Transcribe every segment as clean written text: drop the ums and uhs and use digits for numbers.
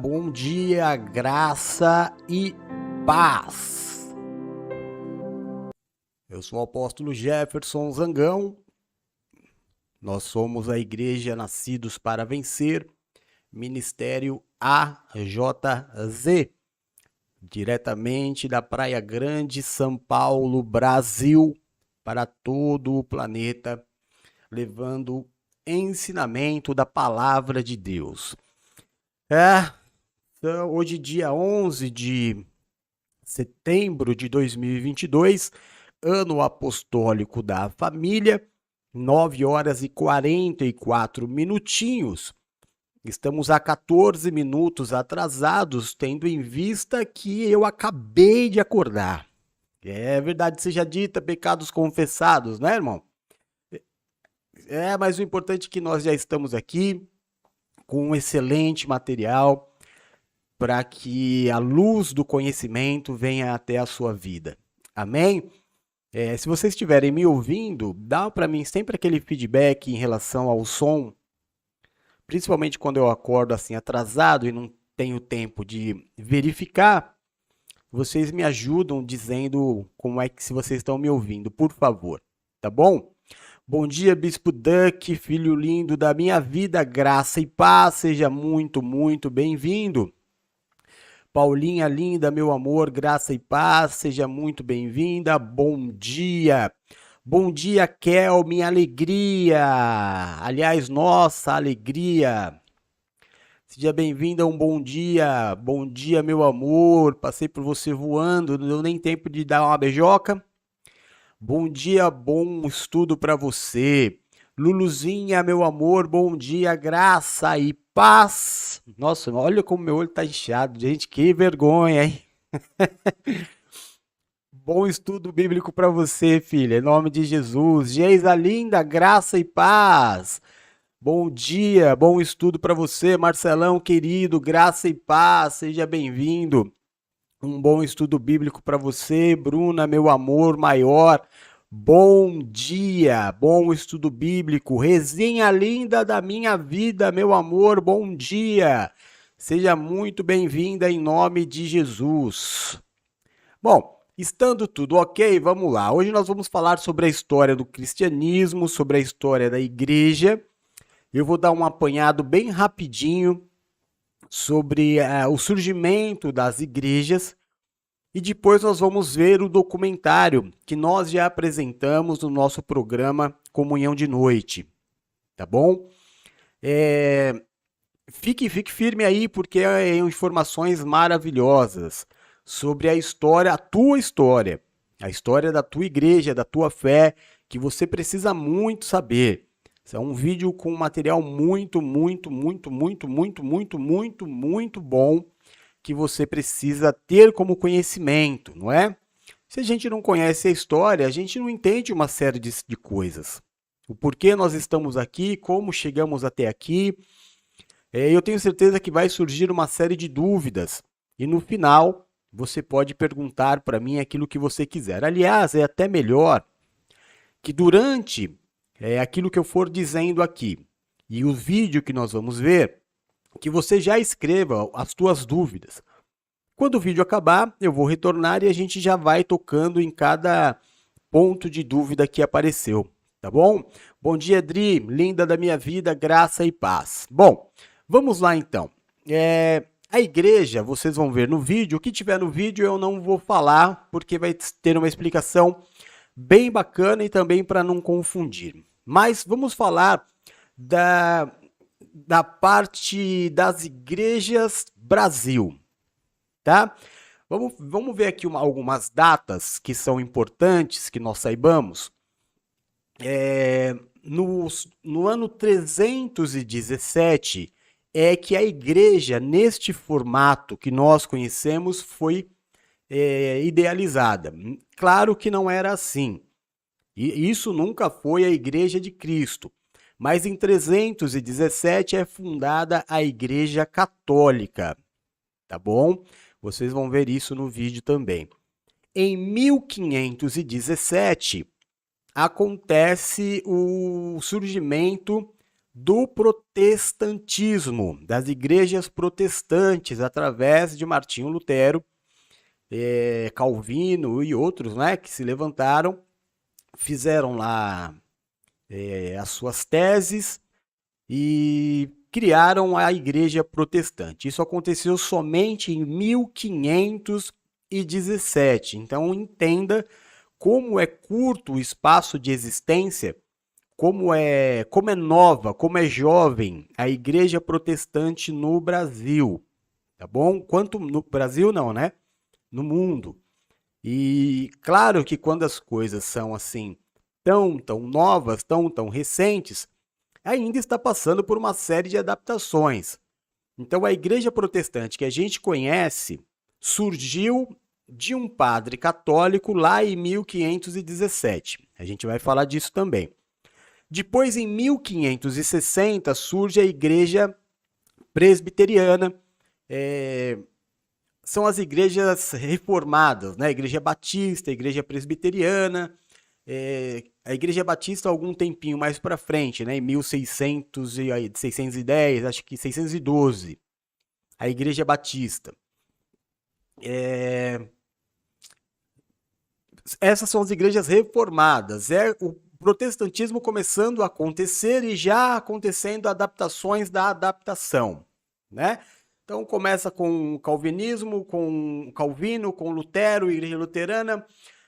bom dia, graça e paz. Eu sou o apóstolo Jefferson Zangão. Nós somos a Igreja Nascidos para Vencer, Ministério AJZ, diretamente da Praia Grande, São Paulo, Brasil, para todo o planeta, levando ensinamento da palavra de Deus. Então, hoje, dia 11 de setembro de 2022, ano apostólico da família, 9 horas e 44 minutinhos. Estamos a 14 minutos atrasados, tendo em vista que eu acabei de acordar. É verdade seja dita, pecados confessados, né, irmão? Mas o importante é que nós já estamos aqui com um excelente material para que a luz do conhecimento venha até a sua vida. Amém? Se vocês estiverem me ouvindo, dá para mim sempre aquele feedback em relação ao som, principalmente quando eu acordo assim atrasado e não tenho tempo de verificar. Vocês me ajudam dizendo como é que se vocês estão me ouvindo, por favor, tá bom? Bom dia, Bispo Duck, filho lindo da minha vida, graça e paz, seja muito, muito bem-vindo. Paulinha linda, meu amor, graça e paz, seja muito bem-vinda, bom dia. Bom dia, Kel, minha alegria, aliás, nossa alegria. Seja bem-vinda, um bom dia, meu amor, passei por você voando, não deu nem tempo de dar uma beijoca. Bom dia, bom estudo para você. Luluzinha, meu amor, bom dia, graça e paz. Nossa, olha como meu olho tá inchado, gente, que vergonha, hein? Bom estudo bíblico para você, filha, em nome de Jesus. Geisa linda, graça e paz. Bom dia, bom estudo para você, Marcelão querido, graça e paz, seja bem-vindo. Um bom estudo bíblico para você, Bruna, meu amor maior. Bom dia, bom estudo bíblico. Resenha linda da minha vida, meu amor, bom dia. Seja muito bem-vinda em nome de Jesus. Bom, estando tudo ok, vamos lá. Hoje nós vamos falar sobre a história do cristianismo, sobre a história da igreja. Eu vou dar um apanhado bem rapidinho sobre o surgimento das igrejas e depois nós vamos ver o documentário que nós já apresentamos no nosso programa Comunhão de Noite, tá bom? Fique firme aí porque é informações maravilhosas sobre a história, a tua história, a história da tua igreja, da tua fé, que você precisa muito saber. É um vídeo com material muito bom que você precisa ter como conhecimento, não é? Se a gente não conhece a história, a gente não entende uma série de coisas. O porquê nós estamos aqui, como chegamos até aqui. Eu tenho certeza que vai surgir uma série de dúvidas. E no final, você pode perguntar para mim aquilo que você quiser. Aliás, é até melhor que durante aquilo que eu for dizendo aqui e o vídeo que nós vamos ver, que você já escreva as tuas dúvidas. Quando o vídeo acabar, eu vou retornar e a gente já vai tocando em cada ponto de dúvida que apareceu, tá bom? Bom dia, Dri, linda da minha vida, graça e paz. Bom, vamos lá então. A igreja, vocês vão ver no vídeo, o que tiver no vídeo eu não vou falar, porque vai ter uma explicação bem bacana e também para não confundir. Mas vamos falar da parte das igrejas Brasil, tá? Vamos ver aqui algumas datas que são importantes, que nós saibamos. No ano 317 é que a igreja, neste formato que nós conhecemos, foi idealizada. Claro que não era assim. E isso nunca foi a Igreja de Cristo. Mas em 317 é fundada a Igreja Católica, tá bom? Vocês vão ver isso no vídeo também. Em 1517 acontece o surgimento do protestantismo, das igrejas protestantes, através de Martinho Lutero, Calvino e outros, né, que se levantaram, fizeram lá as suas teses e criaram a igreja protestante. Isso aconteceu somente em 1517. Então entenda como é curto o espaço de existência, como é nova, como é jovem a igreja protestante no Brasil, tá bom? Quanto no Brasil não, né? No mundo. E claro que quando as coisas são assim tão novas, tão recentes, ainda está passando por uma série de adaptações. Então a igreja protestante que a gente conhece surgiu de um padre católico lá em 1517. A gente vai falar disso também. Depois, em 1560, surge a igreja presbiteriana. São as igrejas reformadas, né? A igreja batista, a igreja presbiteriana. A igreja batista algum tempinho mais para frente, né? Em 1610, acho que 612. A igreja batista. Essas são as igrejas reformadas. O protestantismo começando a acontecer e já acontecendo adaptações da adaptação, né? Então começa com o calvinismo, com Calvino, com Lutero, igreja luterana,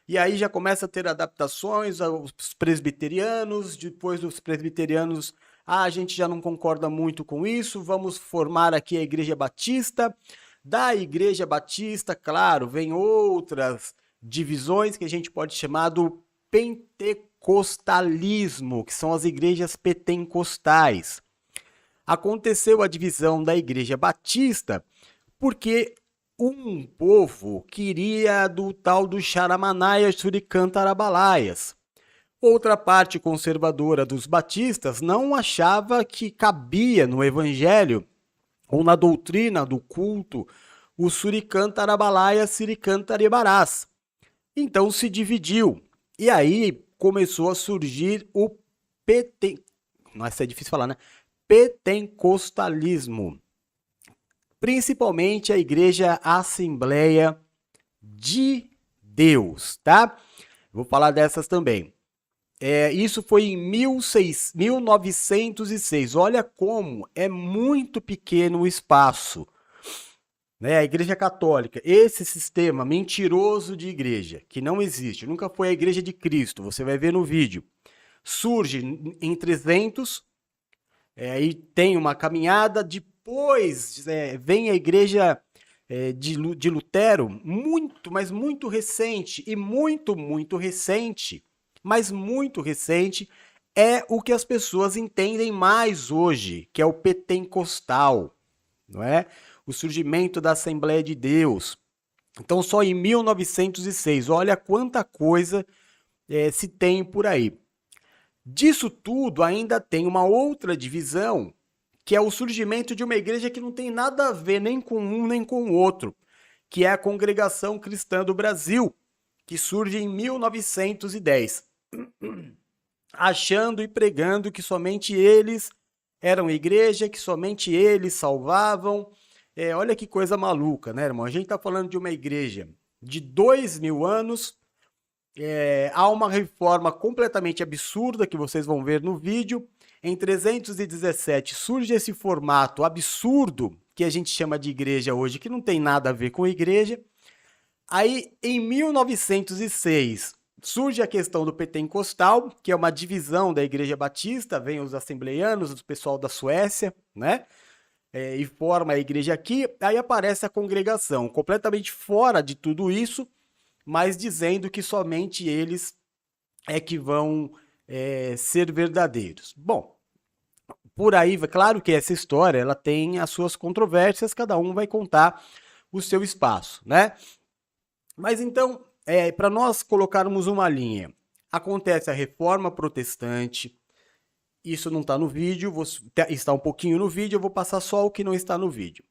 e aí já começa a ter adaptações aos presbiterianos. Depois dos presbiterianos, a gente já não concorda muito com isso, vamos formar aqui a igreja batista. Da igreja batista, claro, vem outras divisões que a gente pode chamar do pentecostalismo, que são as igrejas pentecostais. Aconteceu a divisão da igreja batista porque um povo queria do tal do Charamanaya Suricantarabhalaias. Outra parte conservadora dos batistas não achava que cabia no evangelho ou na doutrina do culto o Suricantarabhalaias Siricantarebarás. Então se dividiu. E aí começou a surgir o Nossa, é difícil falar, né? Pentecostalismo. Principalmente a Igreja Assembleia de Deus, tá? Vou falar dessas também. Isso foi em 1906. Olha como é muito pequeno o espaço. Né? A Igreja Católica, esse sistema mentiroso de igreja, que não existe, nunca foi a Igreja de Cristo, você vai ver no vídeo, surge em 300, aí tem uma caminhada, depois vem a Igreja de Lutero, muito, mas muito recente, e muito recente, mas muito recente, é o que as pessoas entendem mais hoje, que é o pentecostal, não é? O surgimento da Assembleia de Deus. Então, só em 1906, olha quanta coisa se tem por aí. Disso tudo, ainda tem uma outra divisão, que é o surgimento de uma igreja que não tem nada a ver nem com um nem com o outro, que é a Congregação Cristã do Brasil, que surge em 1910, achando e pregando que somente eles eram igreja, que somente eles salvavam. Olha que coisa maluca, né, irmão? A gente está falando de uma igreja de 2000 anos, há uma reforma completamente absurda que vocês vão ver no vídeo. Em 317 surge esse formato absurdo que a gente chama de igreja hoje, que não tem nada a ver com igreja. Aí, em 1906, surge a questão do pentecostal, que é uma divisão da Igreja Batista, vem os assembleianos, o pessoal da Suécia, né? E forma a igreja aqui. Aí aparece a congregação, completamente fora de tudo isso, mas dizendo que somente eles é que vão ser verdadeiros. Bom, por aí, claro que essa história ela tem as suas controvérsias, cada um vai contar o seu espaço, né? Mas então, para nós colocarmos uma linha, acontece a Reforma Protestante, isso não está no vídeo, está um pouquinho no vídeo, eu vou passar só o que não está no vídeo.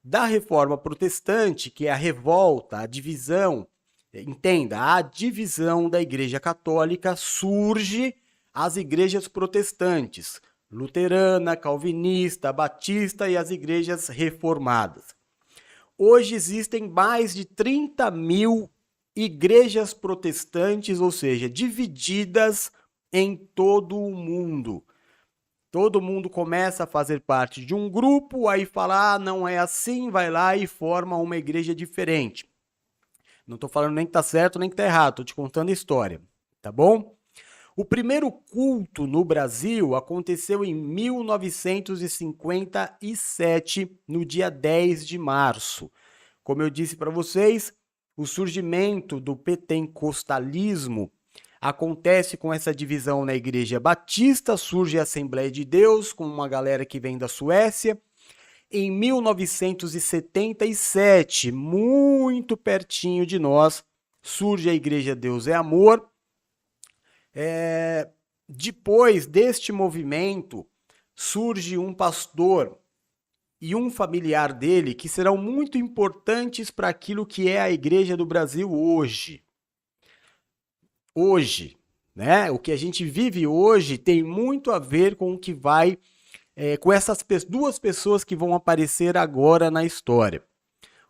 Da Reforma Protestante, que é a revolta, a divisão, entenda, a divisão da Igreja Católica, surge as igrejas protestantes, luterana, calvinista, batista e as igrejas reformadas. Hoje existem mais de 30 mil igrejas protestantes, ou seja, divididas em todo o mundo. Todo mundo começa a fazer parte de um grupo, aí fala, não é assim, vai lá e forma uma igreja diferente. Não estou falando nem que está certo nem que está errado, estou te contando a história, tá bom? O primeiro culto no Brasil aconteceu em 1957, no dia 10 de março. Como eu disse para vocês, o surgimento do pentecostalismo acontece com essa divisão na Igreja Batista, surge a Assembleia de Deus, com uma galera que vem da Suécia. Em 1977, muito pertinho de nós, surge a Igreja Deus é Amor. Depois deste movimento, surge um pastor e um familiar dele que serão muito importantes para aquilo que é a Igreja do Brasil hoje. Hoje, né? O que a gente vive hoje tem muito a ver com o que vai, com essas duas pessoas que vão aparecer agora na história.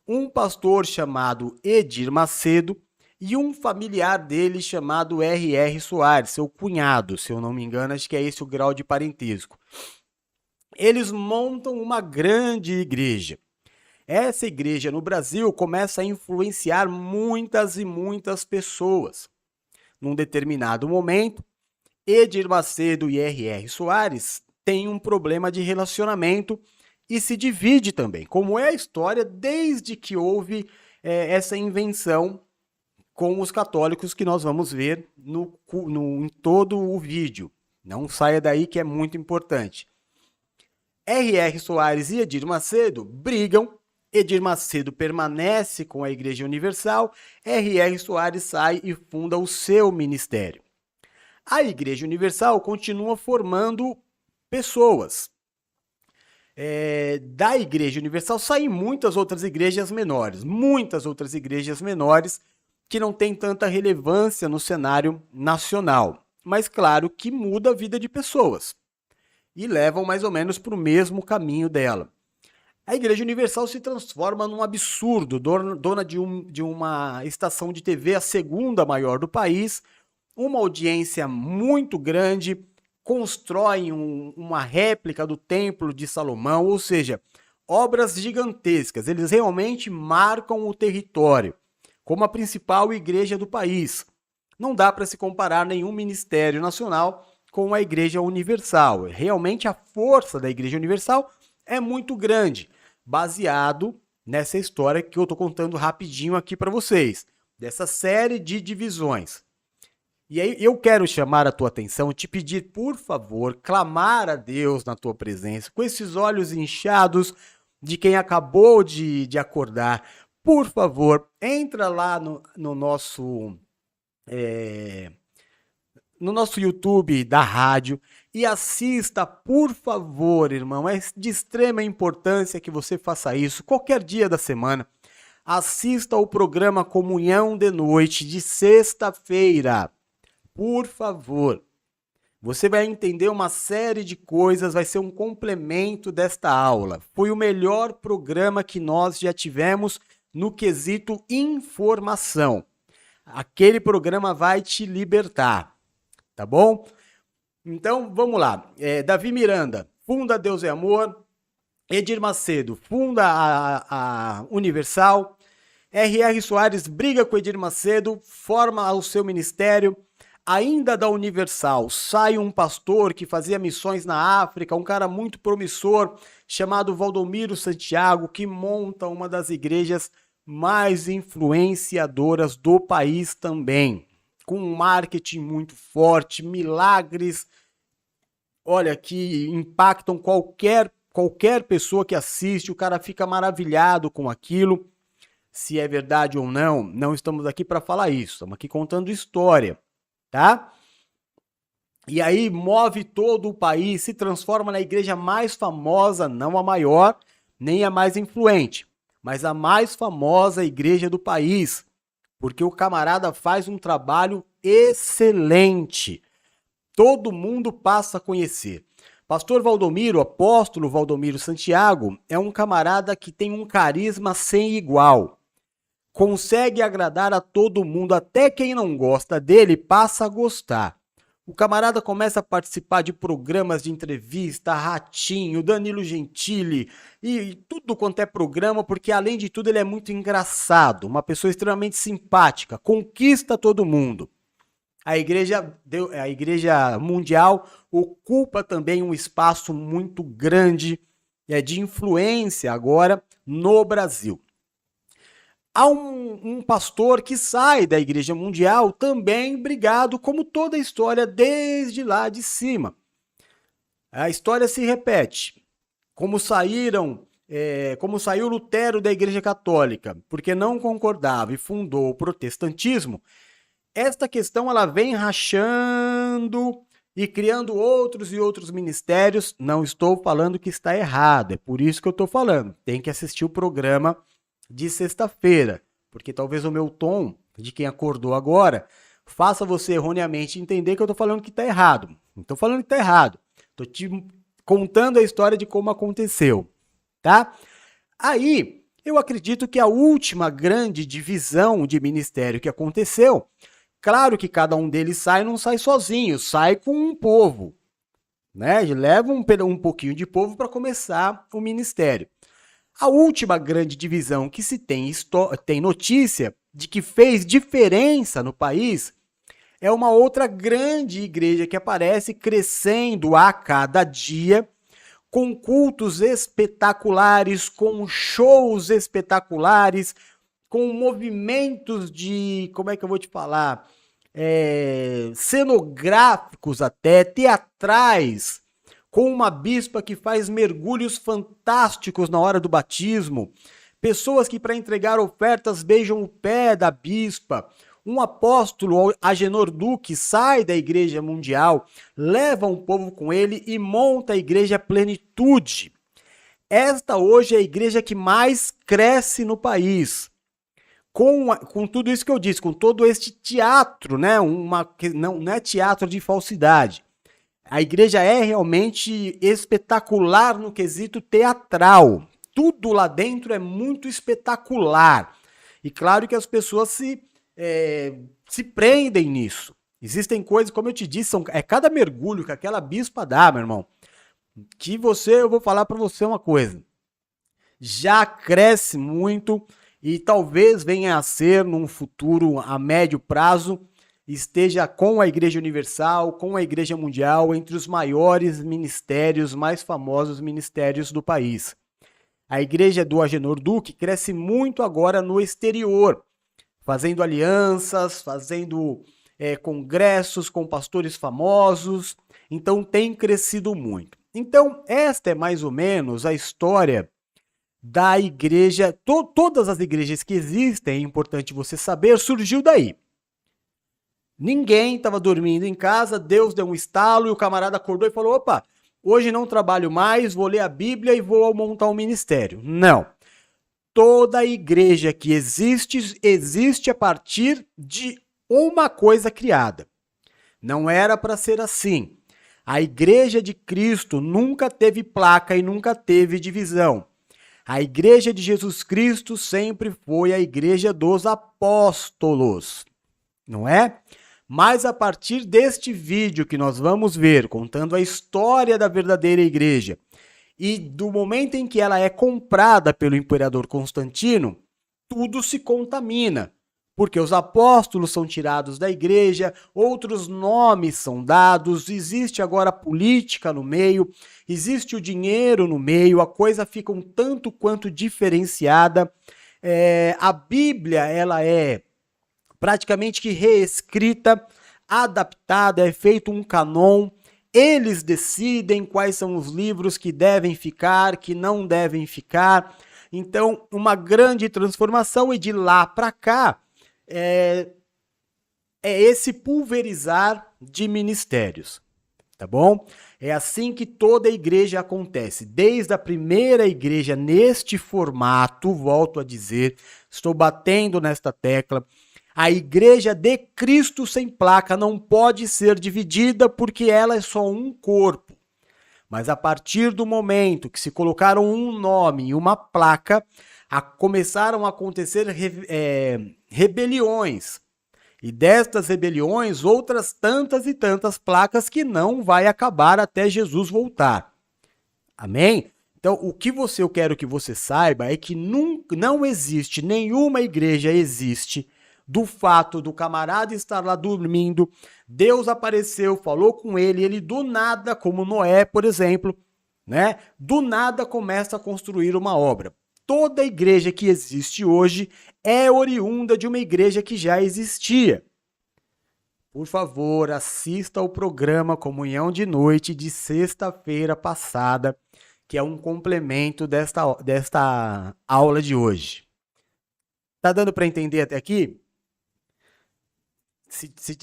Um pastor chamado Edir Macedo e um familiar dele chamado R.R. Soares, seu cunhado, se eu não me engano, acho que é esse o grau de parentesco. Eles montam uma grande igreja. Essa igreja no Brasil começa a influenciar muitas e muitas pessoas. Num determinado momento, Edir Macedo e R.R. Soares têm um problema de relacionamento e se divide também, como é a história desde que houve essa invenção com os católicos que nós vamos ver em todo o vídeo. Não saia daí que é muito importante. R.R. Soares e Edir Macedo brigam, Edir Macedo permanece com a Igreja Universal, R.R. Soares sai e funda o seu ministério. A Igreja Universal continua formando pessoas. Da Igreja Universal saem muitas outras igrejas menores que não têm tanta relevância no cenário nacional, mas claro que muda a vida de pessoas e levam mais ou menos para o mesmo caminho dela. A Igreja Universal se transforma num absurdo, dona de uma estação de TV, a segunda maior do país, uma audiência muito grande, constroem uma réplica do Templo de Salomão, ou seja, obras gigantescas. Eles realmente marcam o território como a principal igreja do país. Não dá para se comparar nenhum ministério nacional com a Igreja Universal. Realmente a força da Igreja Universal é muito grande, baseado nessa história que eu estou contando rapidinho aqui para vocês, dessa série de divisões. E aí eu quero chamar a tua atenção, te pedir, por favor, clamar a Deus na tua presença, com esses olhos inchados de quem acabou de acordar. Por favor, entra lá no nosso YouTube da rádio e assista, por favor, irmão. É de extrema importância que você faça isso, qualquer dia da semana. Assista ao programa Comunhão de Noite, de sexta-feira. Por favor. Você vai entender uma série de coisas, vai ser um complemento desta aula. Foi o melhor programa que nós já tivemos no quesito informação. Aquele programa vai te libertar, tá bom? Então, vamos lá. Davi Miranda, funda Deus é Amor. Edir Macedo, funda a Universal. R.R. Soares briga com Edir Macedo, forma o seu ministério. Ainda da Universal, sai um pastor que fazia missões na África, um cara muito promissor, chamado Valdomiro Santiago, que monta uma das igrejas mais influenciadoras do país também, com um marketing muito forte, milagres, olha, que impactam qualquer pessoa que assiste, o cara fica maravilhado com aquilo. Se é verdade ou não, não estamos aqui para falar isso, estamos aqui contando história, tá? E aí move todo o país, se transforma na igreja mais famosa, não a maior, nem a mais influente, mas a mais famosa igreja do país, porque o camarada faz um trabalho excelente. Todo mundo passa a conhecer. Pastor Valdomiro, apóstolo Valdomiro Santiago, é um camarada que tem um carisma sem igual. Consegue agradar a todo mundo, até quem não gosta dele passa a gostar. O camarada começa a participar de programas de entrevista, Ratinho, Danilo Gentili e tudo quanto é programa, porque além de tudo ele é muito engraçado, uma pessoa extremamente simpática, conquista todo mundo. A Igreja Mundial ocupa também um espaço muito grande de influência agora no Brasil. Há um pastor que sai da Igreja Mundial também brigado, como toda a história desde lá de cima. A história se repete. Como saiu Lutero da Igreja Católica, porque não concordava e fundou o protestantismo, esta questão ela vem rachando e criando outros e outros ministérios. Não estou falando que está errado, é por isso que eu estou falando. Tem que assistir o programa de sexta-feira, porque talvez o meu tom, de quem acordou agora, faça você erroneamente entender que eu estou falando que está errado. Não estou falando que está errado. Estou te contando a história de como aconteceu, tá? Aí, eu acredito que a última grande divisão de ministério que aconteceu, claro que cada um deles não sai sozinho, sai com um povo, né? Leva um pouquinho de povo para começar o ministério. A última grande divisão que se tem notícia de que fez diferença no país é uma outra grande igreja que aparece crescendo a cada dia, com cultos espetaculares, com shows espetaculares, com movimentos de, como é que eu vou te falar, cenográficos até, teatrais, com uma bispa que faz mergulhos fantásticos na hora do batismo, pessoas que para entregar ofertas beijam o pé da bispa, um apóstolo, Agenor Duque, sai da Igreja Mundial, leva um povo com ele e monta a Igreja Plenitude. Esta hoje é a igreja que mais cresce no país. Com tudo isso que eu disse, com todo este teatro, né? Não é teatro de falsidade. A igreja é realmente espetacular no quesito teatral. Tudo lá dentro é muito espetacular. E claro que as pessoas se prendem nisso. Existem coisas, como eu te disse, é cada mergulho que aquela bispa dá, meu irmão, que eu vou falar para você uma coisa. Já cresce muito e talvez venha a ser, num futuro a médio prazo, esteja com a Igreja Universal, com a Igreja Mundial, entre os maiores ministérios, mais famosos ministérios do país. A Igreja do Agenor Duque cresce muito agora no exterior, fazendo alianças, fazendo congressos com pastores famosos, então tem crescido muito. Então, esta é mais ou menos a história da igreja. Todas as igrejas que existem, é importante você saber, surgiu daí. Ninguém estava dormindo em casa, Deus deu um estalo e o camarada acordou e falou, opa, hoje não trabalho mais, vou ler a Bíblia e vou montar um ministério. Não. Toda igreja que existe a partir de uma coisa criada. Não era para ser assim. A Igreja de Cristo nunca teve placa e nunca teve divisão. A Igreja de Jesus Cristo sempre foi a Igreja dos Apóstolos, não é? Mas a partir deste vídeo que nós vamos ver, contando a história da verdadeira igreja, e do momento em que ela é comprada pelo imperador Constantino, tudo se contamina, porque os apóstolos são tirados da igreja, outros nomes são dados, existe agora política no meio, existe o dinheiro no meio, a coisa fica um tanto quanto diferenciada. A Bíblia, ela é praticamente que reescrita, adaptada, é feito um canon. Eles decidem quais são os livros que devem ficar, que não devem ficar. Então, uma grande transformação, e de lá para cá é esse pulverizar de ministérios, tá bom? É assim que toda igreja acontece, desde a primeira igreja neste formato, volto a dizer, estou batendo nesta tecla. A igreja de Cristo sem placa não pode ser dividida porque ela é só um corpo. Mas a partir do momento que se colocaram um nome e uma placa, começaram a acontecer rebeliões. E destas rebeliões, outras tantas e tantas placas que não vai acabar até Jesus voltar. Amém? Então, o que eu quero que você saiba é que não existe, nenhuma igreja existe do fato do camarada estar lá dormindo, Deus apareceu, falou com ele do nada, como Noé, por exemplo, né? Do nada começa a construir uma obra. Toda igreja que existe hoje é oriunda de uma igreja que já existia. Por favor, assista ao programa Comunhão de Noite de sexta-feira passada, que é um complemento desta aula de hoje. Tá dando para entender até aqui?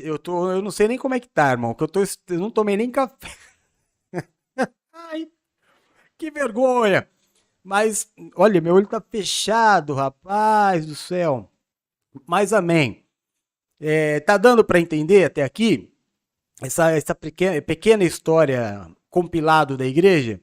Eu não sei nem como é que tá, irmão, que eu não tomei nem café. Ai, que vergonha! Mas, olha, meu olho tá fechado, rapaz do céu. Mas amém. Tá dando para entender até aqui? Essa pequena história compilado da igreja?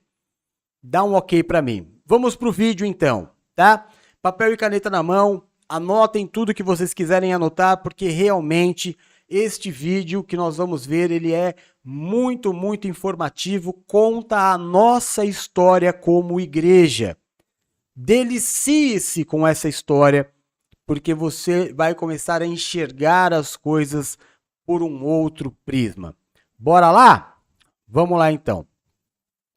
Dá um ok para mim. Vamos pro vídeo então, tá? Papel e caneta na mão, anotem tudo que vocês quiserem anotar, porque realmente este vídeo que nós vamos ver, ele é muito, muito informativo, conta a nossa história como igreja. Delicie-se com essa história, porque você vai começar a enxergar as coisas por um outro prisma. Bora lá? Vamos lá então.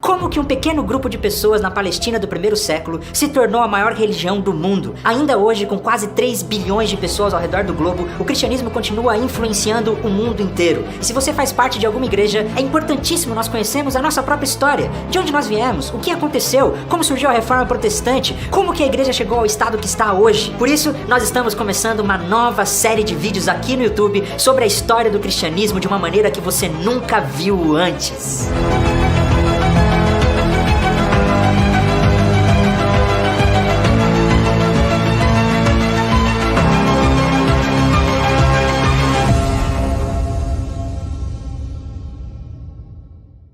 Como que um pequeno grupo de pessoas na Palestina do primeiro século se tornou a maior religião do mundo? Ainda hoje, com quase 3 bilhões de pessoas ao redor do globo, o cristianismo continua influenciando o mundo inteiro. E se você faz parte de alguma igreja, é importantíssimo nós conhecermos a nossa própria história. De onde nós viemos? O que aconteceu? Como surgiu a reforma protestante? Como que a igreja chegou ao estado que está hoje? Por isso, nós estamos começando uma nova série de vídeos aqui no YouTube sobre a história do cristianismo de uma maneira que você nunca viu antes.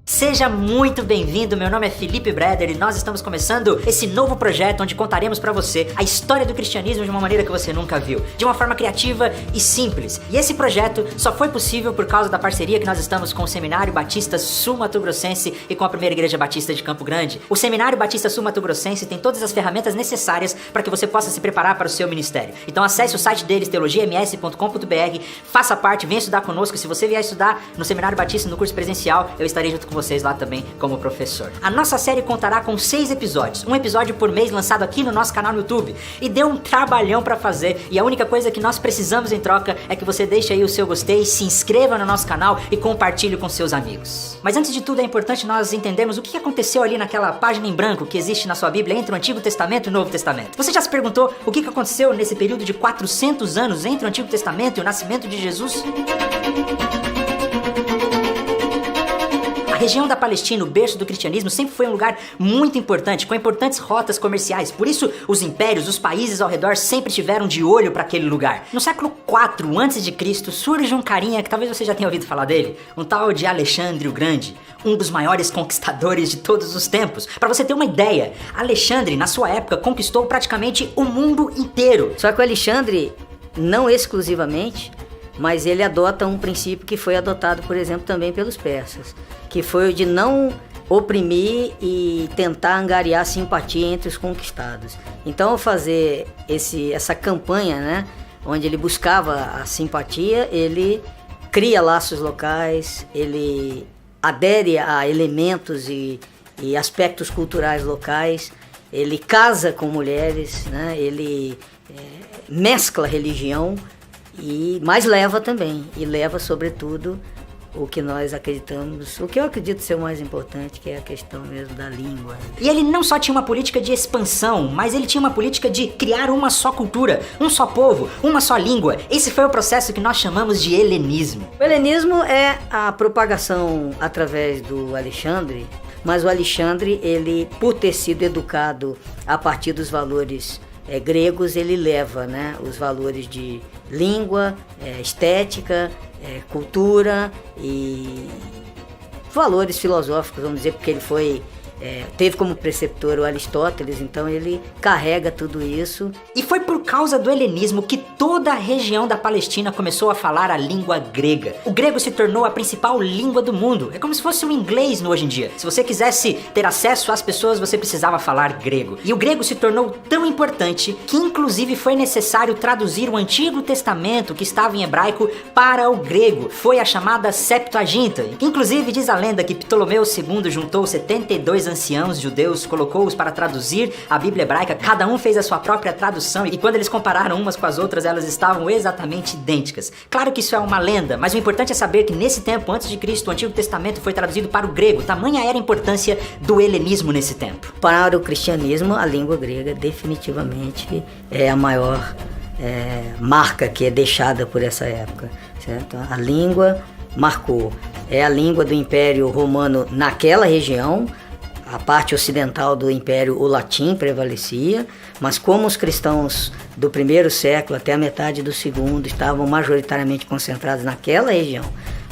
Seja muito bem-vindo, meu nome é Felipe Breder e nós estamos começando esse novo projeto onde contaremos pra você a história do cristianismo de uma maneira que você nunca viu, de uma forma criativa e simples. E esse projeto só foi possível por causa da parceria que nós estamos com o Seminário Batista Sul-Mato Grossense e com a Primeira Igreja Batista de Campo Grande. O Seminário Batista Sul-Mato Grossense tem todas as ferramentas necessárias para que você possa se preparar para o seu ministério. Então acesse o site deles, teologiams.com.br, faça parte, venha estudar conosco. Se você vier estudar no Seminário Batista no curso presencial, eu estarei junto com vocês lá também como professor. A nossa série contará com 6 episódios, um episódio por mês lançado aqui no nosso canal no YouTube. E deu um trabalhão pra fazer, e a única coisa que nós precisamos em troca é que você deixe aí o seu gostei, se inscreva no nosso canal e compartilhe com seus amigos. Mas antes de tudo é importante nós entendermos o que aconteceu ali naquela página em branco que existe na sua Bíblia entre o Antigo Testamento e o Novo Testamento. Você já se perguntou o que aconteceu nesse período de 400 anos entre o Antigo Testamento e o nascimento de Jesus? A região da Palestina, o berço do cristianismo, sempre foi um lugar muito importante, com importantes rotas comerciais. Por isso, os impérios, os países ao redor sempre tiveram de olho para aquele lugar. No século IV a.C., surge um carinha que talvez você já tenha ouvido falar dele, um tal de Alexandre o Grande, um dos maiores conquistadores de todos os tempos. Para você ter uma ideia, Alexandre, na sua época, conquistou praticamente o mundo inteiro. Só que o Alexandre, não exclusivamente, mas ele adota um princípio que foi adotado, por exemplo, também pelos persas, que foi o de não oprimir e tentar angariar simpatia entre os conquistados. Então, ao fazer essa campanha, né, onde ele buscava a simpatia, ele cria laços locais, ele adere a elementos e aspectos culturais locais, ele casa com mulheres, né, ele mescla religião, mas leva também, e leva sobretudo o que nós acreditamos, o que eu acredito ser o mais importante, que é a questão mesmo da língua. E ele não só tinha uma política de expansão, mas ele tinha uma política de criar uma só cultura, um só povo, uma só língua. Esse foi o processo que nós chamamos de helenismo. O helenismo é a propagação através do Alexandre, mas o Alexandre, ele, por ter sido educado a partir dos valores gregos, ele leva, né, os valores de língua, estética, cultura e valores filosóficos, vamos dizer, porque ele teve como preceptor o Aristóteles, então ele carrega tudo isso. E foi por causa do helenismo que toda a região da Palestina começou a falar a língua grega. O grego se tornou a principal língua do mundo. É como se fosse o inglês no hoje em dia. Se você quisesse ter acesso às pessoas, você precisava falar grego. E o grego se tornou tão importante que inclusive foi necessário traduzir o Antigo Testamento, que estava em hebraico, para o grego. Foi a chamada Septuaginta. Inclusive diz a lenda que Ptolomeu II juntou 72 anciãos judeus, colocou-os para traduzir a Bíblia hebraica, cada um fez a sua própria tradução e quando eles compararam umas com as outras, elas estavam exatamente idênticas. Claro que isso é uma lenda, mas o importante é saber que nesse tempo, antes de Cristo, o Antigo Testamento foi traduzido para o grego. Tamanha era a importância do helenismo nesse tempo. Para o cristianismo, a língua grega definitivamente é a maior marca que é deixada por essa época, certo? A língua marcou, é a língua do Império Romano naquela região. A parte ocidental do Império, o latim prevalecia, mas como os cristãos do primeiro século até a metade do segundo estavam majoritariamente concentrados naquela região,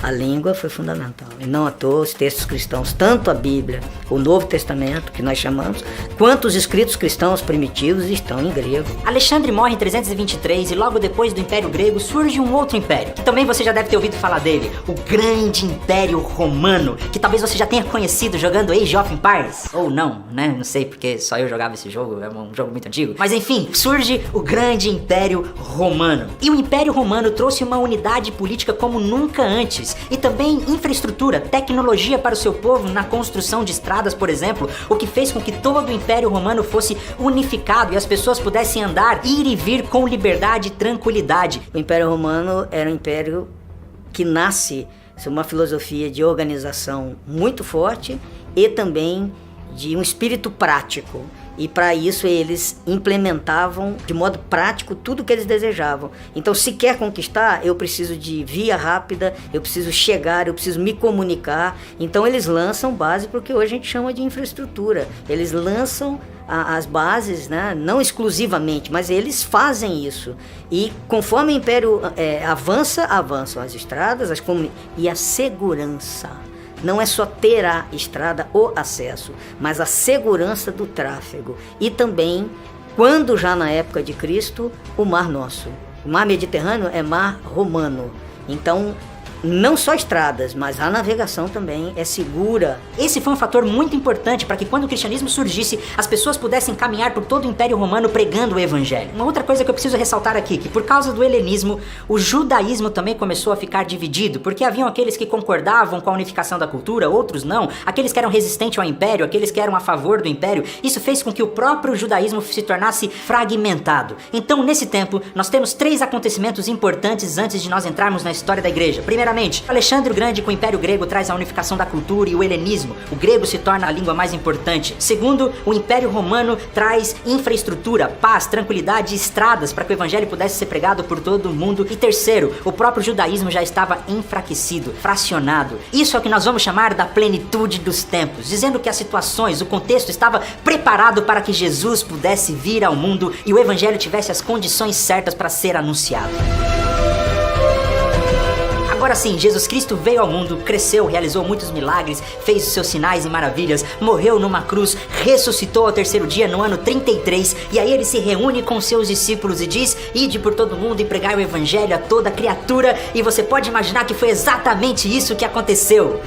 a língua foi fundamental. E não à toa os textos cristãos, tanto a Bíblia, o Novo Testamento, que nós chamamos, quanto os escritos cristãos primitivos estão em grego. Alexandre morre em 323 e logo depois do Império Grego surge um outro império, que também você já deve ter ouvido falar dele, o Grande Império Romano, que talvez você já tenha conhecido jogando Age of Empires. Ou não, né? Não sei, porque só eu jogava esse jogo, é um jogo muito antigo. Mas enfim, surge o Grande Império Romano. E o Império Romano trouxe uma unidade política como nunca antes. E também infraestrutura, tecnologia para o seu povo na construção de estradas, por exemplo, o que fez com que todo o Império Romano fosse unificado e as pessoas pudessem andar, ir e vir com liberdade e tranquilidade. O Império Romano era um império que nasce de uma filosofia de organização muito forte e também de um espírito prático. E para isso eles implementavam de modo prático tudo que eles desejavam. Então, se quer conquistar, eu preciso de via rápida, eu preciso chegar, eu preciso me comunicar. Então eles lançam base para o que hoje a gente chama de infraestrutura. Eles lançam as bases, né? Não exclusivamente, mas eles fazem isso. E conforme o Império avançam as estradas e a segurança. Não é só ter a estrada, o acesso, mas a segurança do tráfego. E também, quando já na época de Cristo, o Mar Nosso. O Mar Mediterrâneo é Mar Romano. Então, não só estradas, mas a navegação também é segura. Esse foi um fator muito importante para que quando o cristianismo surgisse, as pessoas pudessem caminhar por todo o Império Romano pregando o evangelho. Uma outra coisa que eu preciso ressaltar aqui, que por causa do helenismo, o judaísmo também começou a ficar dividido, porque haviam aqueles que concordavam com a unificação da cultura, outros não, aqueles que eram resistentes ao império, aqueles que eram a favor do império. Isso fez com que o próprio judaísmo se tornasse fragmentado. Então, nesse tempo, nós temos 3 acontecimentos importantes antes de nós entrarmos na história da igreja. Primeiramente, Alexandre o Grande com o Império Grego traz a unificação da cultura e o helenismo. O grego se torna a língua mais importante. Segundo, o Império Romano traz infraestrutura, paz, tranquilidade e estradas para que o evangelho pudesse ser pregado por todo o mundo. E terceiro, o próprio judaísmo já estava enfraquecido, fracionado. Isso é o que nós vamos chamar da plenitude dos tempos, dizendo que as situações, o contexto estava preparado para que Jesus pudesse vir ao mundo e o evangelho tivesse as condições certas para ser anunciado. Agora sim, Jesus Cristo veio ao mundo, cresceu, realizou muitos milagres, fez os seus sinais e maravilhas, morreu numa cruz, ressuscitou ao 3º dia no ano 33, e aí ele se reúne com seus discípulos e diz: ide por todo mundo e pregai o evangelho a toda criatura, e você pode imaginar que foi exatamente isso que aconteceu.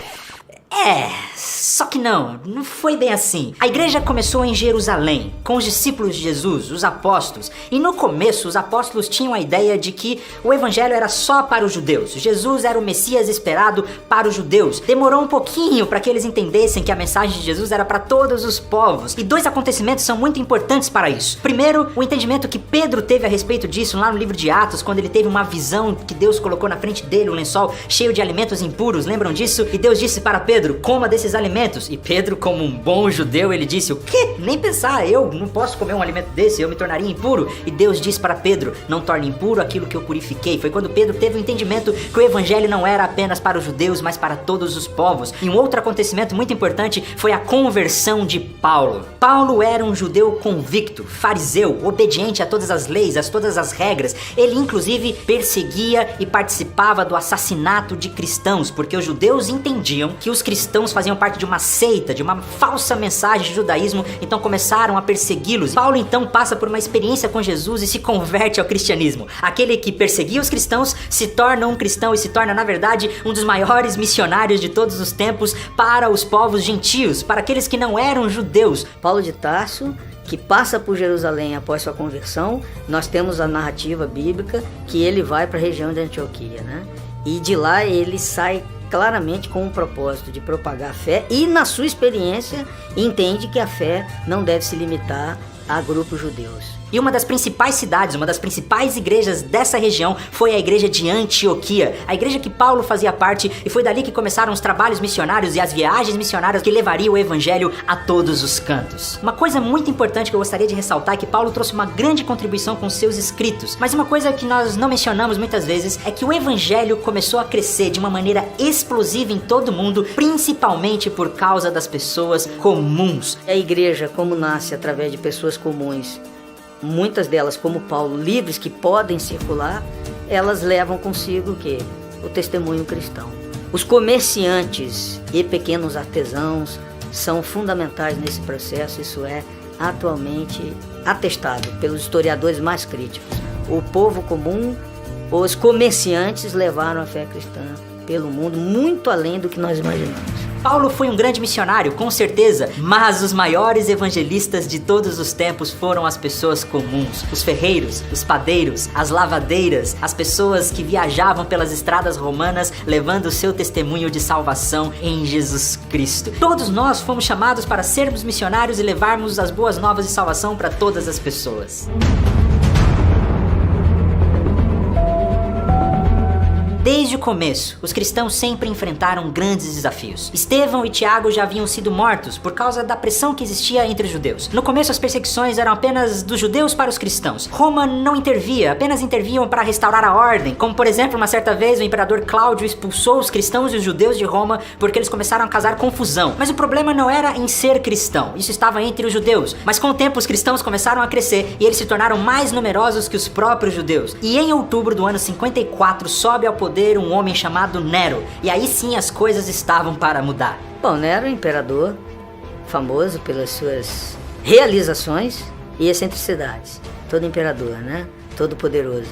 Só que não foi bem assim. A igreja começou em Jerusalém, com os discípulos de Jesus, os apóstolos. E no começo, os apóstolos tinham a ideia de que o evangelho era só para os judeus. Jesus era o Messias esperado para os judeus. Demorou um pouquinho para que eles entendessem que a mensagem de Jesus era para todos os povos. E 2 acontecimentos são muito importantes para isso. Primeiro, o entendimento que Pedro teve a respeito disso lá no livro de Atos, quando ele teve uma visão que Deus colocou na frente dele, um lençol cheio de alimentos impuros. Lembram disso? E Deus disse para Pedro: coma desses alimentos. E Pedro, como um bom judeu, ele disse: o quê? Nem pensar, eu não posso comer um alimento desse, eu me tornaria impuro. E Deus disse para Pedro: não torne impuro aquilo que eu purifiquei. Foi quando Pedro teve o entendimento que o evangelho não era apenas para os judeus, mas para todos os povos. E um outro acontecimento muito importante foi a conversão de Paulo. Paulo era um judeu convicto, fariseu, obediente a todas as leis, a todas as regras. Ele inclusive perseguia e participava do assassinato de cristãos, porque os judeus entendiam que os cristãos faziam parte de uma seita, de uma falsa mensagem de judaísmo, então começaram a persegui-los. Paulo então passa por uma experiência com Jesus e se converte ao cristianismo. Aquele que perseguia os cristãos se torna um cristão e se torna, na verdade, um dos maiores missionários de todos os tempos para os povos gentios, para aqueles que não eram judeus. Paulo de Tarso, que passa por Jerusalém após sua conversão, nós temos a narrativa bíblica que ele vai para a região de Antioquia, né? E de lá ele sai claramente com o propósito de propagar a fé e, na sua experiência, entende que a fé não deve se limitar a grupos judeus. E uma das principais cidades, uma das principais igrejas dessa região foi a igreja de Antioquia, a igreja que Paulo fazia parte, e foi dali que começaram os trabalhos missionários e as viagens missionárias que levariam o evangelho a todos os cantos. Uma coisa muito importante que eu gostaria de ressaltar é que Paulo trouxe uma grande contribuição com seus escritos, mas uma coisa que nós não mencionamos muitas vezes é que o evangelho começou a crescer de uma maneira explosiva em todo o mundo, principalmente por causa das pessoas comuns. A igreja, como nasce através de pessoas comuns, muitas delas, como Paulo, livres que podem circular, elas levam consigo o quê? O testemunho cristão. Os comerciantes e pequenos artesãos são fundamentais nesse processo, isso é atualmente atestado pelos historiadores mais críticos. O povo comum, os comerciantes levaram a fé cristã pelo mundo muito além do que nós imaginamos. Paulo foi um grande missionário, com certeza, mas os maiores evangelistas de todos os tempos foram as pessoas comuns, os ferreiros, os padeiros, as lavadeiras, as pessoas que viajavam pelas estradas romanas levando o seu testemunho de salvação em Jesus Cristo. Todos nós fomos chamados para sermos missionários e levarmos as boas novas de salvação para todas as pessoas. Desde o começo, os cristãos sempre enfrentaram grandes desafios. Estevão e Tiago já haviam sido mortos por causa da pressão que existia entre os judeus. No começo, as perseguições eram apenas dos judeus para os cristãos. Roma não intervia, apenas interviam para restaurar a ordem. Como, por exemplo, uma certa vez o imperador Cláudio expulsou os cristãos e os judeus de Roma porque eles começaram a causar confusão. Mas o problema não era em ser cristão, isso estava entre os judeus. Mas com o tempo, os cristãos começaram a crescer e eles se tornaram mais numerosos que os próprios judeus. E em outubro do ano 54, sobe ao poder um homem chamado Nero, e aí sim as coisas estavam para mudar. Bom, Nero é um imperador famoso pelas suas realizações e excentricidades. Todo imperador, né? Todo poderoso.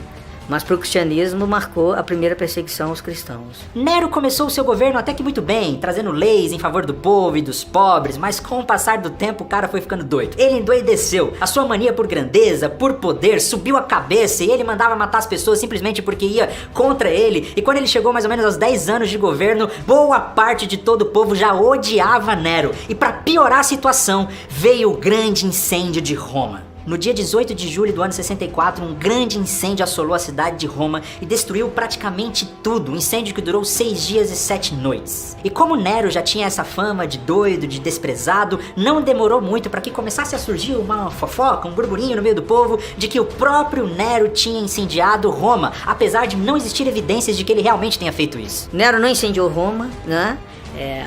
Mas para o cristianismo marcou a primeira perseguição aos cristãos. Nero começou o seu governo até que muito bem, trazendo leis em favor do povo e dos pobres, mas com o passar do tempo o cara foi ficando doido. Ele endoideceu, a sua mania por grandeza, por poder, subiu a cabeça e ele mandava matar as pessoas simplesmente porque ia contra ele. E quando ele chegou mais ou menos aos 10 anos de governo, boa parte de todo o povo já odiava Nero. E para piorar a situação, veio o grande incêndio de Roma. No dia 18 de julho do ano 64, um grande incêndio assolou a cidade de Roma e destruiu praticamente tudo, um incêndio que durou 6 dias e 7 noites. E como Nero já tinha essa fama de doido, de desprezado, não demorou muito para que começasse a surgir uma fofoca, um burburinho no meio do povo de que o próprio Nero tinha incendiado Roma, apesar de não existir evidências de que ele realmente tenha feito isso. Nero não incendiou Roma, né?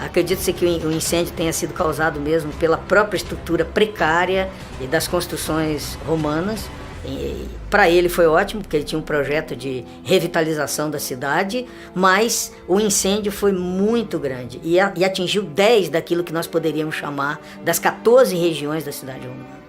Acredita-se que o incêndio tenha sido causado mesmo pela própria estrutura precária e das construções romanas. Para ele foi ótimo, porque ele tinha um projeto de revitalização da cidade, mas o incêndio foi muito grande e atingiu 10 daquilo que nós poderíamos chamar das 14 regiões da cidade romana.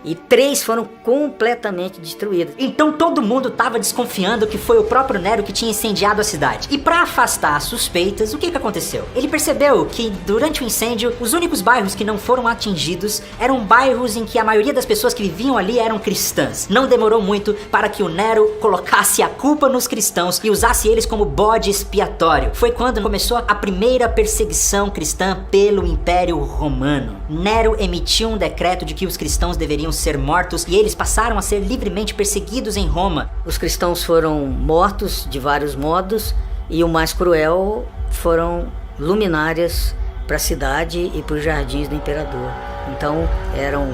E 3 foram completamente destruídas. Então todo mundo estava desconfiando que foi o próprio Nero que tinha incendiado a cidade. E para afastar as suspeitas, o que aconteceu? Ele percebeu que durante o incêndio, os únicos bairros que não foram atingidos eram bairros em que a maioria das pessoas que viviam ali eram cristãs. Não demorou muito para que o Nero colocasse a culpa nos cristãos e usasse eles como bode expiatório. Foi quando começou a primeira perseguição cristã pelo Império Romano. Nero emitiu um decreto de que os cristãos deveriam ser mortos e eles passaram a ser livremente perseguidos em Roma. Os cristãos foram mortos de vários modos e o mais cruel foram luminárias para a cidade e para os jardins do imperador. Então eram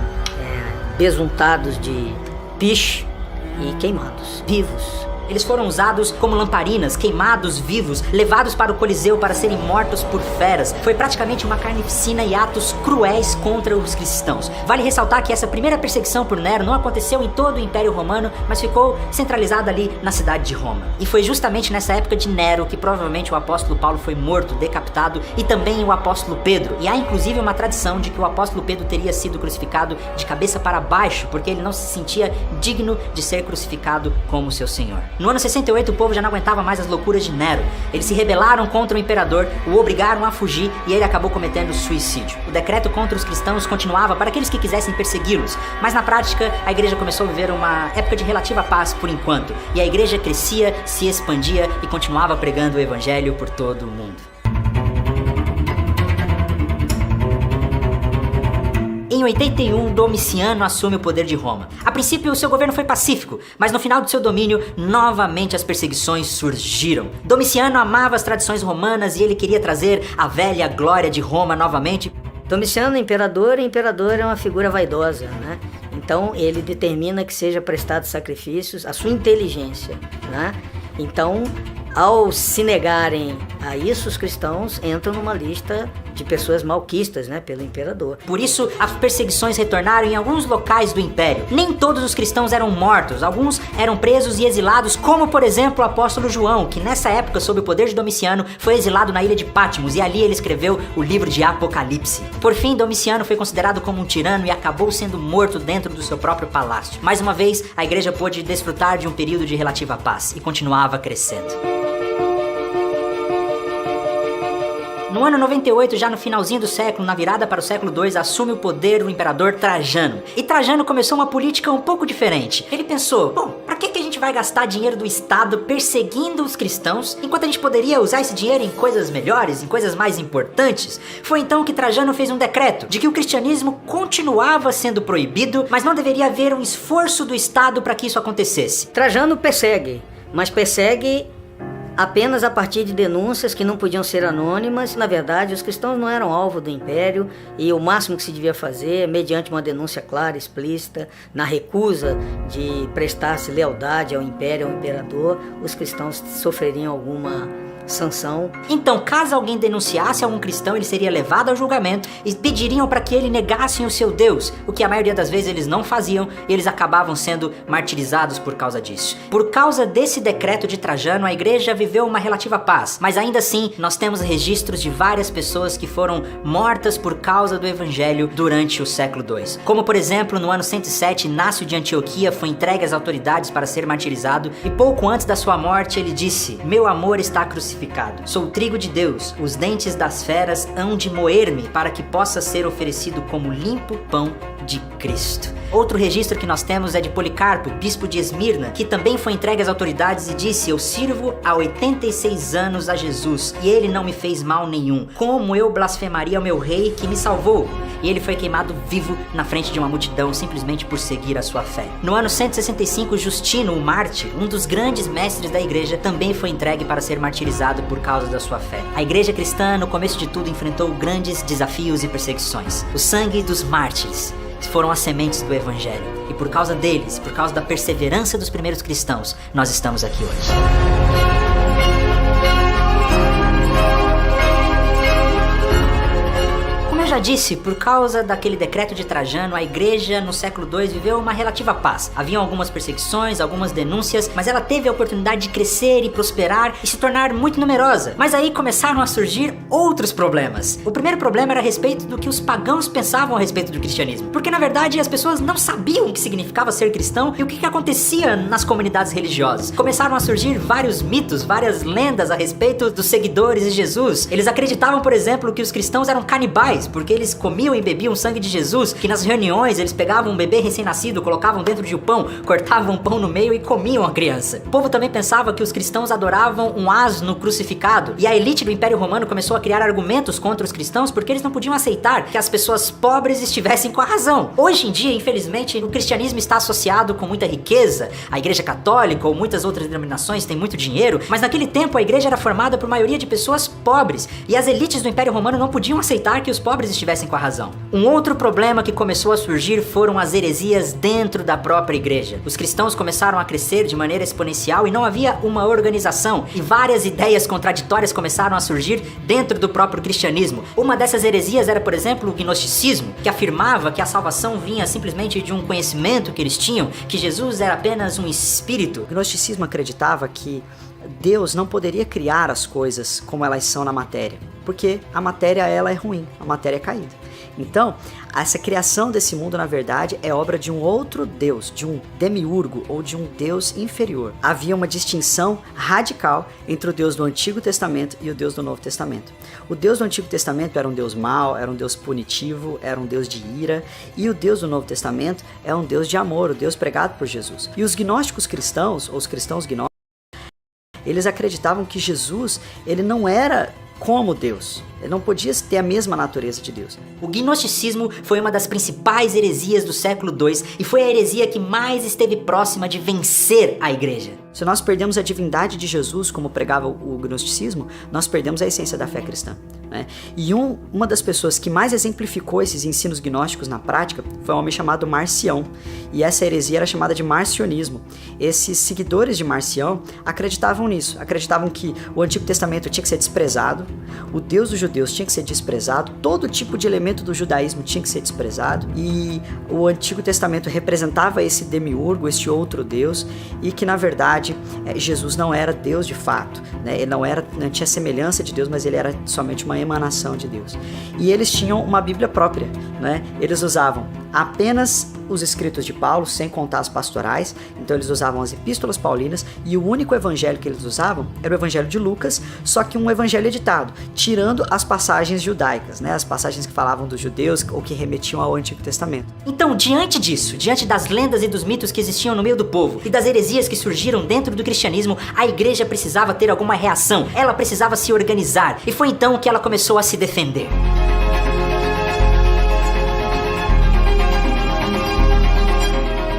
besuntados de piche e queimados, vivos. Eles foram usados como lamparinas, queimados vivos, levados para o Coliseu para serem mortos por feras. Foi praticamente uma carnificina e atos cruéis contra os cristãos. Vale ressaltar que essa primeira perseguição por Nero não aconteceu em todo o Império Romano, mas ficou centralizada ali na cidade de Roma. E foi justamente nessa época de Nero que provavelmente o apóstolo Paulo foi morto, decapitado, e também o apóstolo Pedro. E há inclusive uma tradição de que o apóstolo Pedro teria sido crucificado de cabeça para baixo, porque ele não se sentia digno de ser crucificado como seu senhor. No ano 68 o povo já não aguentava mais as loucuras de Nero. Eles se rebelaram contra o imperador, o obrigaram a fugir e ele acabou cometendo suicídio. O decreto contra os cristãos continuava para aqueles que quisessem persegui-los, mas na prática a igreja começou a viver uma época de relativa paz por enquanto, e a igreja crescia, se expandia e continuava pregando o evangelho por todo o mundo. Em 81, Domiciano assume o poder de Roma. A princípio, o seu governo foi pacífico, mas no final do seu domínio, novamente as perseguições surgiram. Domiciano amava as tradições romanas e ele queria trazer a velha glória de Roma novamente. Domiciano, imperador é uma figura vaidosa, né? Então ele determina que seja prestado sacrifícios à sua inteligência, né? Então, ao se negarem a isso, os cristãos entram numa lista de pessoas malquistas, né, pelo imperador. Por isso, as perseguições retornaram em alguns locais do império. Nem todos os cristãos eram mortos, alguns eram presos e exilados, como por exemplo o apóstolo João, que nessa época, sob o poder de Domiciano, foi exilado na ilha de Patmos e ali ele escreveu o livro de Apocalipse. Por fim, Domiciano foi considerado como um tirano e acabou sendo morto dentro do seu próprio palácio. Mais uma vez, a igreja pôde desfrutar de um período de relativa paz e continuava crescendo. No ano 98, já no finalzinho do século, na virada para o século II, assume o poder o imperador Trajano. E Trajano começou uma política um pouco diferente. Ele pensou, bom, pra que a gente vai gastar dinheiro do Estado perseguindo os cristãos, enquanto a gente poderia usar esse dinheiro em coisas melhores, em coisas mais importantes? Foi então que Trajano fez um decreto de que o cristianismo continuava sendo proibido, mas não deveria haver um esforço do Estado para que isso acontecesse. Trajano persegue, mas persegue apenas a partir de denúncias que não podiam ser anônimas. Na verdade, os cristãos não eram alvo do império e o máximo que se devia fazer, mediante uma denúncia clara, explícita, na recusa de prestar-se lealdade ao império, ao imperador, os cristãos sofreriam alguma sanção. Então, caso alguém denunciasse algum cristão, ele seria levado ao julgamento e pediriam para que ele negasse o seu Deus, o que a maioria das vezes eles não faziam e eles acabavam sendo martirizados por causa disso. Por causa desse decreto de Trajano, a igreja viveu uma relativa paz, mas ainda assim nós temos registros de várias pessoas que foram mortas por causa do evangelho durante o século II. Como por exemplo, no ano 107, Inácio de Antioquia foi entregue às autoridades para ser martirizado e pouco antes da sua morte ele disse: "Meu amor está crucificado. Sou trigo de Deus, os dentes das feras hão de moer-me para que possa ser oferecido como limpo pão de Cristo." Outro registro que nós temos é de Policarpo, bispo de Esmirna, que também foi entregue às autoridades e disse: "Eu sirvo há 86 anos a Jesus e ele não me fez mal nenhum. Como eu blasfemaria ao meu rei que me salvou?" E ele foi queimado vivo na frente de uma multidão simplesmente por seguir a sua fé. No ano 165, Justino, o mártir, um dos grandes mestres da igreja, também foi entregue para ser martirizado por causa da sua fé. A igreja cristã, no começo de tudo, enfrentou grandes desafios e perseguições. O sangue dos mártires foram as sementes do evangelho. E por causa deles, por causa da perseverança dos primeiros cristãos, nós estamos aqui hoje. Já disse, por causa daquele decreto de Trajano, a igreja no século II viveu uma relativa paz. Haviam algumas perseguições, algumas denúncias, mas ela teve a oportunidade de crescer e prosperar e se tornar muito numerosa. Mas aí começaram a surgir outros problemas. O primeiro problema era a respeito do que os pagãos pensavam a respeito do cristianismo. Porque na verdade as pessoas não sabiam o que significava ser cristão e o que acontecia nas comunidades religiosas. Começaram a surgir vários mitos, várias lendas a respeito dos seguidores de Jesus. Eles acreditavam, por exemplo, que os cristãos eram canibais, porque eles comiam e bebiam o sangue de Jesus, que nas reuniões eles pegavam um bebê recém-nascido, colocavam dentro de um pão, cortavam um pão no meio e comiam a criança. O povo também pensava que os cristãos adoravam um asno crucificado, e a elite do Império Romano começou a criar argumentos contra os cristãos porque eles não podiam aceitar que as pessoas pobres estivessem com a razão. Hoje em dia, infelizmente, o cristianismo está associado com muita riqueza, a igreja católica ou muitas outras denominações têm muito dinheiro, mas naquele tempo a igreja era formada por maioria de pessoas pobres, e as elites do Império Romano não podiam aceitar que os pobres estivessem com a razão. Um outro problema que começou a surgir foram as heresias dentro da própria igreja. Os cristãos começaram a crescer de maneira exponencial e não havia uma organização, e várias ideias contraditórias começaram a surgir dentro do próprio cristianismo. Uma dessas heresias era, por exemplo, o gnosticismo, que afirmava que a salvação vinha simplesmente de um conhecimento que eles tinham, que Jesus era apenas um espírito. O gnosticismo acreditava que Deus não poderia criar as coisas como elas são na matéria, porque a matéria ela é ruim, a matéria é caída. Então, essa criação desse mundo, na verdade, é obra de um outro Deus, de um demiurgo ou de um Deus inferior. Havia uma distinção radical entre o Deus do Antigo Testamento e o Deus do Novo Testamento. O Deus do Antigo Testamento era um Deus mau, era um Deus punitivo, era um Deus de ira, e o Deus do Novo Testamento é um Deus de amor, o Deus pregado por Jesus. E os gnósticos cristãos, ou os cristãos gnósticos, eles acreditavam que Jesus, ele não era como Deus. Ele não podia ter a mesma natureza de Deus. O gnosticismo foi uma das principais heresias do século II e foi a heresia que mais esteve próxima de vencer a igreja. Se nós perdemos a divindade de Jesus, como pregava o gnosticismo, nós perdemos a essência da fé cristã, né? E uma das pessoas que mais exemplificou esses ensinos gnósticos na prática foi um homem chamado Marcião. E essa heresia era chamada de marcionismo. Esses seguidores de Marcião acreditavam nisso. Acreditavam que o Antigo Testamento tinha que ser desprezado, o Deus dos judeus tinha que ser desprezado, todo tipo de elemento do judaísmo tinha que ser desprezado, e o Antigo Testamento representava esse demiurgo, esse outro Deus, e que na verdade Jesus não era Deus de fato, né? Ele não tinha semelhança de Deus, mas ele era somente uma emanação de Deus. E eles tinham uma Bíblia própria, né? Eles usavam apenas os escritos de Paulo, sem contar as pastorais, então eles usavam as epístolas paulinas, e o único evangelho que eles usavam era o evangelho de Lucas, só que um evangelho editado, tirando as passagens judaicas, né? As passagens que falavam dos judeus ou que remetiam ao Antigo Testamento. Então, diante disso, diante das lendas e dos mitos que existiam no meio do povo e das heresias que surgiram dentro do cristianismo, a igreja precisava ter alguma reação, ela precisava se organizar, e foi então que ela começou a se defender.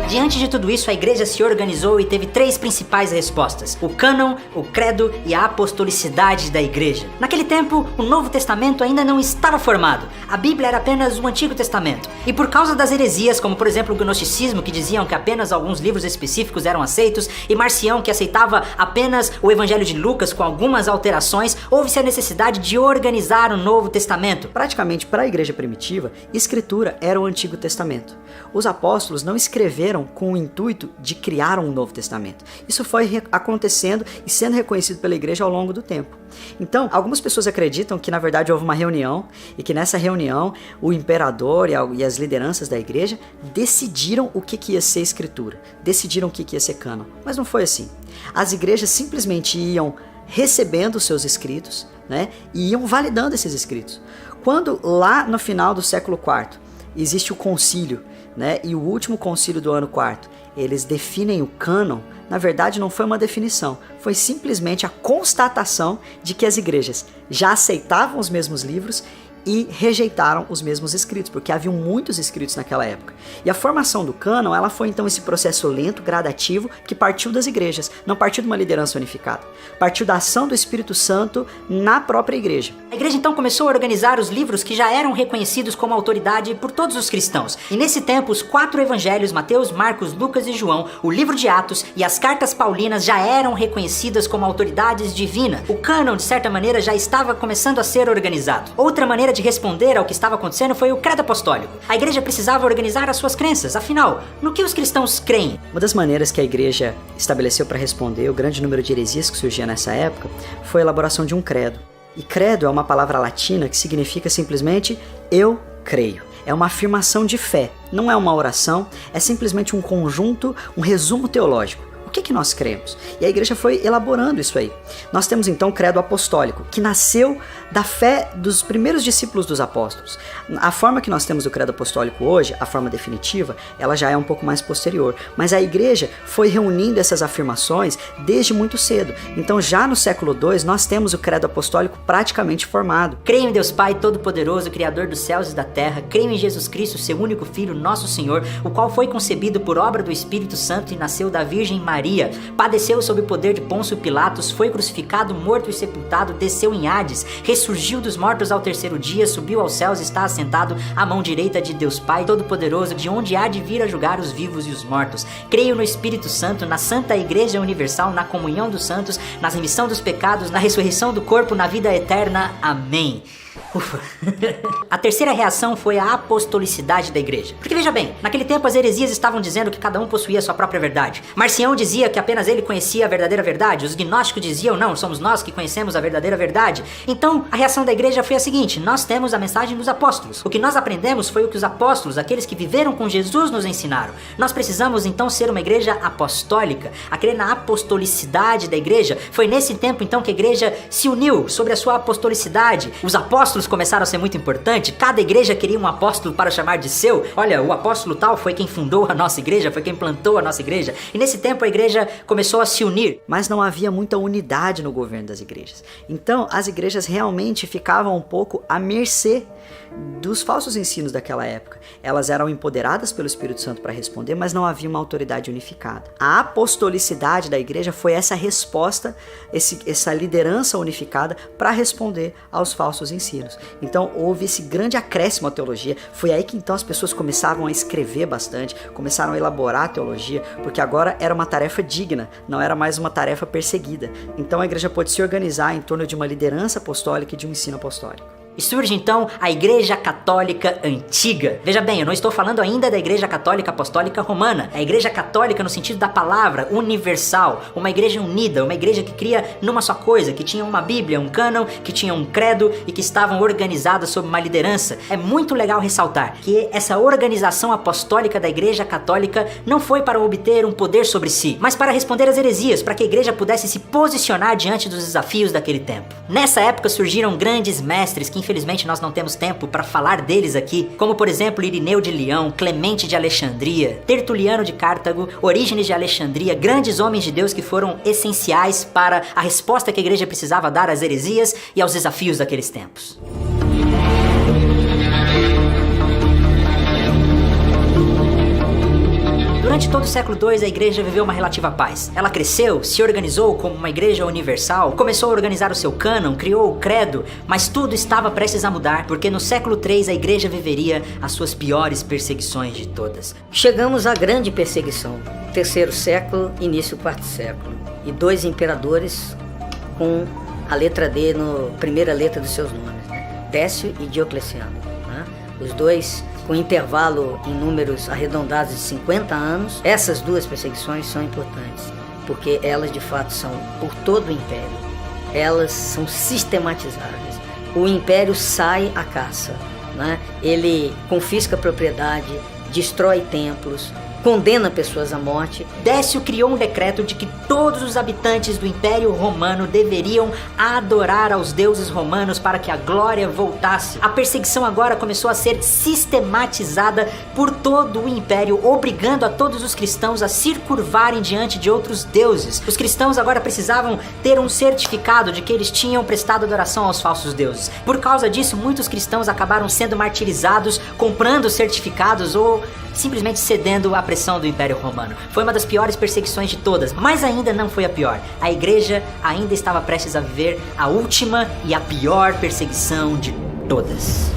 Diante de tudo isso, a igreja se organizou e teve três principais respostas: o cânon, o credo e a apostolicidade da igreja. Naquele tempo, o Novo Testamento ainda não estava formado. A Bíblia era apenas o Antigo Testamento. E por causa das heresias, como por exemplo o gnosticismo, que diziam que apenas alguns livros específicos eram aceitos, e Marcião, que aceitava apenas o Evangelho de Lucas com algumas alterações, houve-se a necessidade de organizar o Novo Testamento. Praticamente, para a igreja primitiva, Escritura era o Antigo Testamento. Os apóstolos não escreveram com o intuito de criar um Novo Testamento. Isso foi acontecendo e sendo reconhecido pela igreja ao longo do tempo. Então, algumas pessoas acreditam que na verdade houve uma reunião e que nessa reunião o imperador e as lideranças da igreja decidiram o que ia ser Escritura, decidiram o que ia ser cânon. Mas não foi assim. As igrejas simplesmente iam recebendo os seus escritos, né, e iam validando esses escritos. Quando lá no final do século IV existe o concílio, né, e o último concílio do ano IV, eles definem o cânon, na verdade não foi uma definição, foi simplesmente a constatação de que as igrejas já aceitavam os mesmos livros e rejeitaram os mesmos escritos, porque haviam muitos escritos naquela época. E a formação do cânon, ela foi então esse processo lento, gradativo, que partiu das igrejas, não partiu de uma liderança unificada. Partiu da ação do Espírito Santo na própria igreja. A igreja então começou a organizar os livros que já eram reconhecidos como autoridade por todos os cristãos. E nesse tempo, os 4 evangelhos, Mateus, Marcos, Lucas e João, o livro de Atos e as cartas paulinas já eram reconhecidas como autoridades divinas. O cânon, de certa maneira, já estava começando a ser organizado. Outra maneira de responder ao que estava acontecendo foi o credo apostólico. A igreja precisava organizar as suas crenças, afinal, no que os cristãos creem? Uma das maneiras que a igreja estabeleceu para responder o grande número de heresias que surgia nessa época foi a elaboração de um credo. E credo é uma palavra latina que significa simplesmente eu creio. É uma afirmação de fé, não é uma oração, é simplesmente um conjunto, um resumo teológico. O que nós cremos? E a igreja foi elaborando isso aí. Nós temos então o credo apostólico, que nasceu da fé dos primeiros discípulos dos apóstolos. A forma que nós temos o credo apostólico hoje, a forma definitiva, ela já é um pouco mais posterior. Mas a igreja foi reunindo essas afirmações desde muito cedo. Então já no século II nós temos o credo apostólico praticamente formado. Creio em Deus Pai Todo-Poderoso, Criador dos céus e da terra. Creio em Jesus Cristo, seu único Filho, nosso Senhor, o qual foi concebido por obra do Espírito Santo e nasceu da Virgem Maria. Maria, padeceu sob o poder de Pôncio Pilatos, foi crucificado, morto e sepultado, desceu em Hades, ressurgiu dos mortos ao terceiro dia, subiu aos céus e está assentado à mão direita de Deus Pai Todo-Poderoso, de onde há de vir a julgar os vivos e os mortos. Creio no Espírito Santo, na Santa Igreja Universal, na comunhão dos santos, na remissão dos pecados, na ressurreição do corpo, na vida eterna. Amém. Ufa. A terceira reação foi a apostolicidade da igreja. Porque veja bem, naquele tempo as heresias estavam dizendo que cada um possuía a sua própria verdade. Marcião dizia que apenas ele conhecia a verdadeira verdade. Os gnósticos diziam, não, somos nós que conhecemos a verdadeira verdade. Então, a reação da igreja foi a seguinte: nós temos a mensagem dos apóstolos. O que nós aprendemos foi o que os apóstolos, aqueles que viveram com Jesus, nos ensinaram. Nós precisamos então ser uma igreja apostólica, a crer na apostolicidade da igreja. Foi nesse tempo então que a igreja se uniu sobre a sua apostolicidade. Os apóstolos começaram a ser muito importantes. Cada igreja queria um apóstolo para chamar de seu. Olha, o apóstolo tal foi quem fundou a nossa igreja, foi quem plantou a nossa igreja. E nesse tempo a igreja começou a se unir. Mas não havia muita unidade no governo das igrejas. Então as igrejas realmente ficavam um pouco à mercê dos falsos ensinos daquela época. Elas eram empoderadas pelo Espírito Santo para responder, mas não havia uma autoridade unificada. A apostolicidade da igreja foi essa resposta, essa liderança unificada para responder aos falsos ensinos. Então houve esse grande acréscimo à teologia. Foi aí que então as pessoas começavam a escrever bastante, começaram a elaborar a teologia, porque agora era uma tarefa digna, não era mais uma tarefa perseguida. Então a igreja pôde se organizar em torno de uma liderança apostólica e de um ensino apostólico. E surge então a Igreja Católica Antiga. Veja bem, eu não estou falando ainda da Igreja Católica Apostólica Romana. A Igreja Católica no sentido da palavra, universal, uma igreja unida, uma igreja que cria numa só coisa, que tinha uma Bíblia, um cânon, que tinha um credo e que estavam organizadas sob uma liderança. É muito legal ressaltar que essa organização apostólica da Igreja Católica não foi para obter um poder sobre si, mas para responder às heresias, para que a igreja pudesse se posicionar diante dos desafios daquele tempo. Nessa época surgiram grandes mestres que infelizmente nós não temos tempo para falar deles aqui, como por exemplo Irineu de Leão, Clemente de Alexandria, Tertuliano de Cartago, Orígenes de Alexandria, grandes homens de Deus que foram essenciais para a resposta que a igreja precisava dar às heresias e aos desafios daqueles tempos. Durante todo o século II, a igreja viveu uma relativa paz. Ela cresceu, se organizou como uma igreja universal, começou a organizar o seu cânon, criou o credo, mas tudo estava prestes a mudar, porque no século III a igreja viveria as suas piores perseguições de todas. Chegamos à grande perseguição, terceiro século, início do quarto século, e 2 imperadores com a letra D na primeira letra dos seus nomes, né? Décio e Diocleciano, né? Os dois com intervalo em números arredondados de 50 anos. Essas 2 perseguições são importantes, porque elas de fato são por todo o império. Elas são sistematizadas. O império sai à caça, né? Ele confisca propriedade, destrói templos, condena pessoas à morte. Décio criou um decreto de que todos os habitantes do Império Romano deveriam adorar aos deuses romanos para que a glória voltasse. A perseguição agora começou a ser sistematizada por todo o Império, obrigando a todos os cristãos a se curvarem diante de outros deuses. Os cristãos agora precisavam ter um certificado de que eles tinham prestado adoração aos falsos deuses. Por causa disso, muitos cristãos acabaram sendo martirizados, comprando certificados ou simplesmente cedendo à pressão do Império Romano. Foi uma das piores perseguições de todas, mas ainda não foi a pior. A igreja ainda estava prestes a viver a última e a pior perseguição de todas.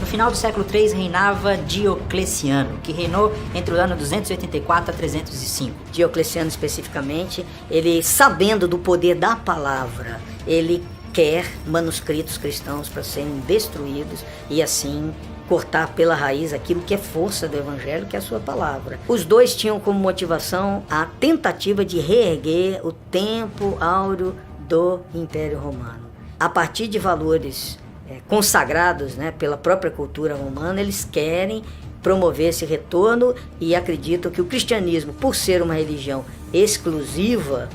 No final do século III reinava Diocleciano, que reinou entre o ano 284 a 305. Diocleciano especificamente, ele, sabendo do poder da palavra, ele quer manuscritos cristãos para serem destruídos e assim cortar pela raiz aquilo que é força do evangelho, que é a sua palavra. Os dois tinham como motivação a tentativa de reerguer o tempo áureo do Império Romano. A partir de valores consagrados, né, pela própria cultura romana, eles querem promover esse retorno e acreditam que o cristianismo, por ser uma religião exclusiva,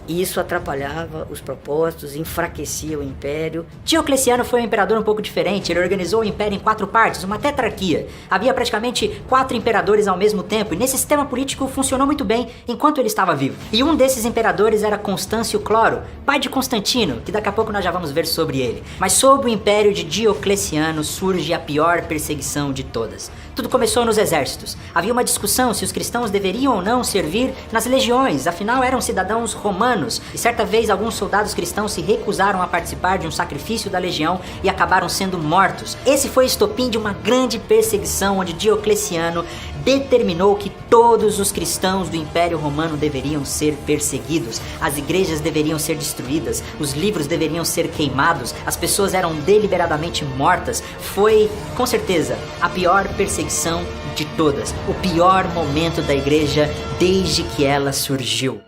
E isso atrapalhava os propósitos, enfraquecia o império. Diocleciano foi um imperador um pouco diferente. Ele organizou o império em 4 partes, uma tetrarquia. Havia praticamente 4 imperadores ao mesmo tempo, e nesse sistema político funcionou muito bem enquanto ele estava vivo. E um desses imperadores era Constâncio Cloro, pai de Constantino, que daqui a pouco nós já vamos ver sobre ele. Mas sob o império de Diocleciano surge a pior perseguição de todas. Tudo começou nos exércitos. Havia uma discussão se os cristãos deveriam ou não servir nas legiões, afinal eram cidadãos romanos, e certa vez alguns soldados cristãos se recusaram a participar de um sacrifício da legião e acabaram sendo mortos. Esse foi o estopim de uma grande perseguição onde Diocleciano determinou que todos os cristãos do Império Romano deveriam ser perseguidos, as igrejas deveriam ser destruídas, os livros deveriam ser queimados, as pessoas eram deliberadamente mortas. Foi, com certeza, a pior perseguição de todas, o pior momento da igreja desde que ela surgiu.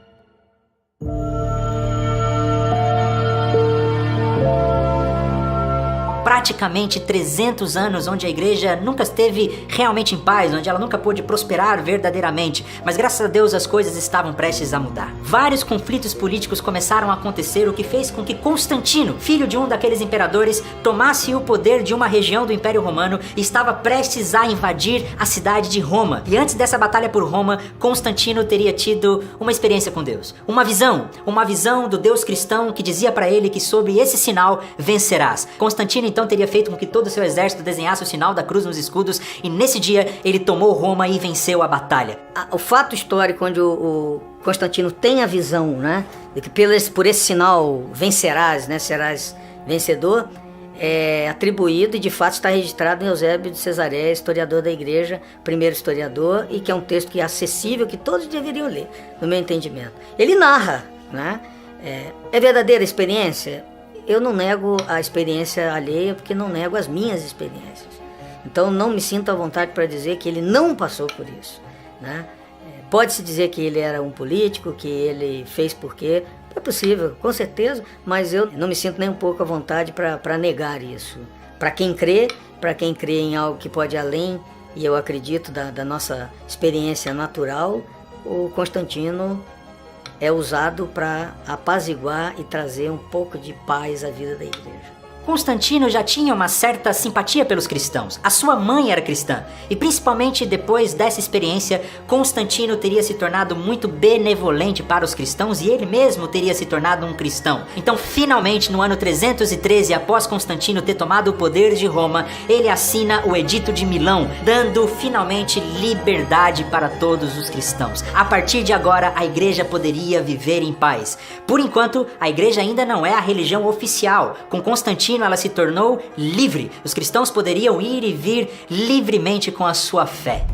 Praticamente 300 anos onde a igreja nunca esteve realmente em paz, onde ela nunca pôde prosperar verdadeiramente, mas graças a Deus as coisas estavam prestes a mudar. Vários conflitos políticos começaram a acontecer, o que fez com que Constantino, filho de um daqueles imperadores, tomasse o poder de uma região do Império Romano e estava prestes a invadir a cidade de Roma. E antes dessa batalha por Roma, Constantino teria tido uma experiência com Deus, uma visão do Deus cristão que dizia para ele que sobre esse sinal vencerás. Constantino então teria feito com que todo o seu exército desenhasse o sinal da cruz nos escudos, e nesse dia ele tomou Roma e venceu a batalha. O fato histórico onde o Constantino tem a visão, né, de que por esse sinal vencerás, né, serás vencedor, é atribuído e de fato está registrado em Eusébio de Cesareia, historiador da igreja, primeiro historiador, e que é um texto que é acessível, que todos deveriam ler, no meu entendimento. Ele narra, né, é verdadeira experiência? Eu não nego a experiência alheia, porque não nego as minhas experiências. Então não me sinto à vontade para dizer que ele não passou por isso, né? Pode-se dizer que ele era um político, que ele fez porque... É possível, com certeza, mas eu não me sinto nem um pouco à vontade para negar isso. Para quem crê em algo que pode ir além, e eu acredito, da nossa experiência natural, o Constantino é usado para apaziguar e trazer um pouco de paz à vida da igreja. Constantino já tinha uma certa simpatia pelos cristãos. A sua mãe era cristã. E principalmente depois dessa experiência, Constantino teria se tornado muito benevolente para os cristãos e ele mesmo teria se tornado um cristão. Então, finalmente, no ano 313, após Constantino ter tomado o poder de Roma, ele assina o Edito de Milão, dando finalmente liberdade para todos os cristãos. A partir de agora, a igreja poderia viver em paz. Por enquanto, a igreja ainda não é a religião oficial. Com Constantino, ela se tornou livre. Os cristãos poderiam ir e vir livremente com a sua fé.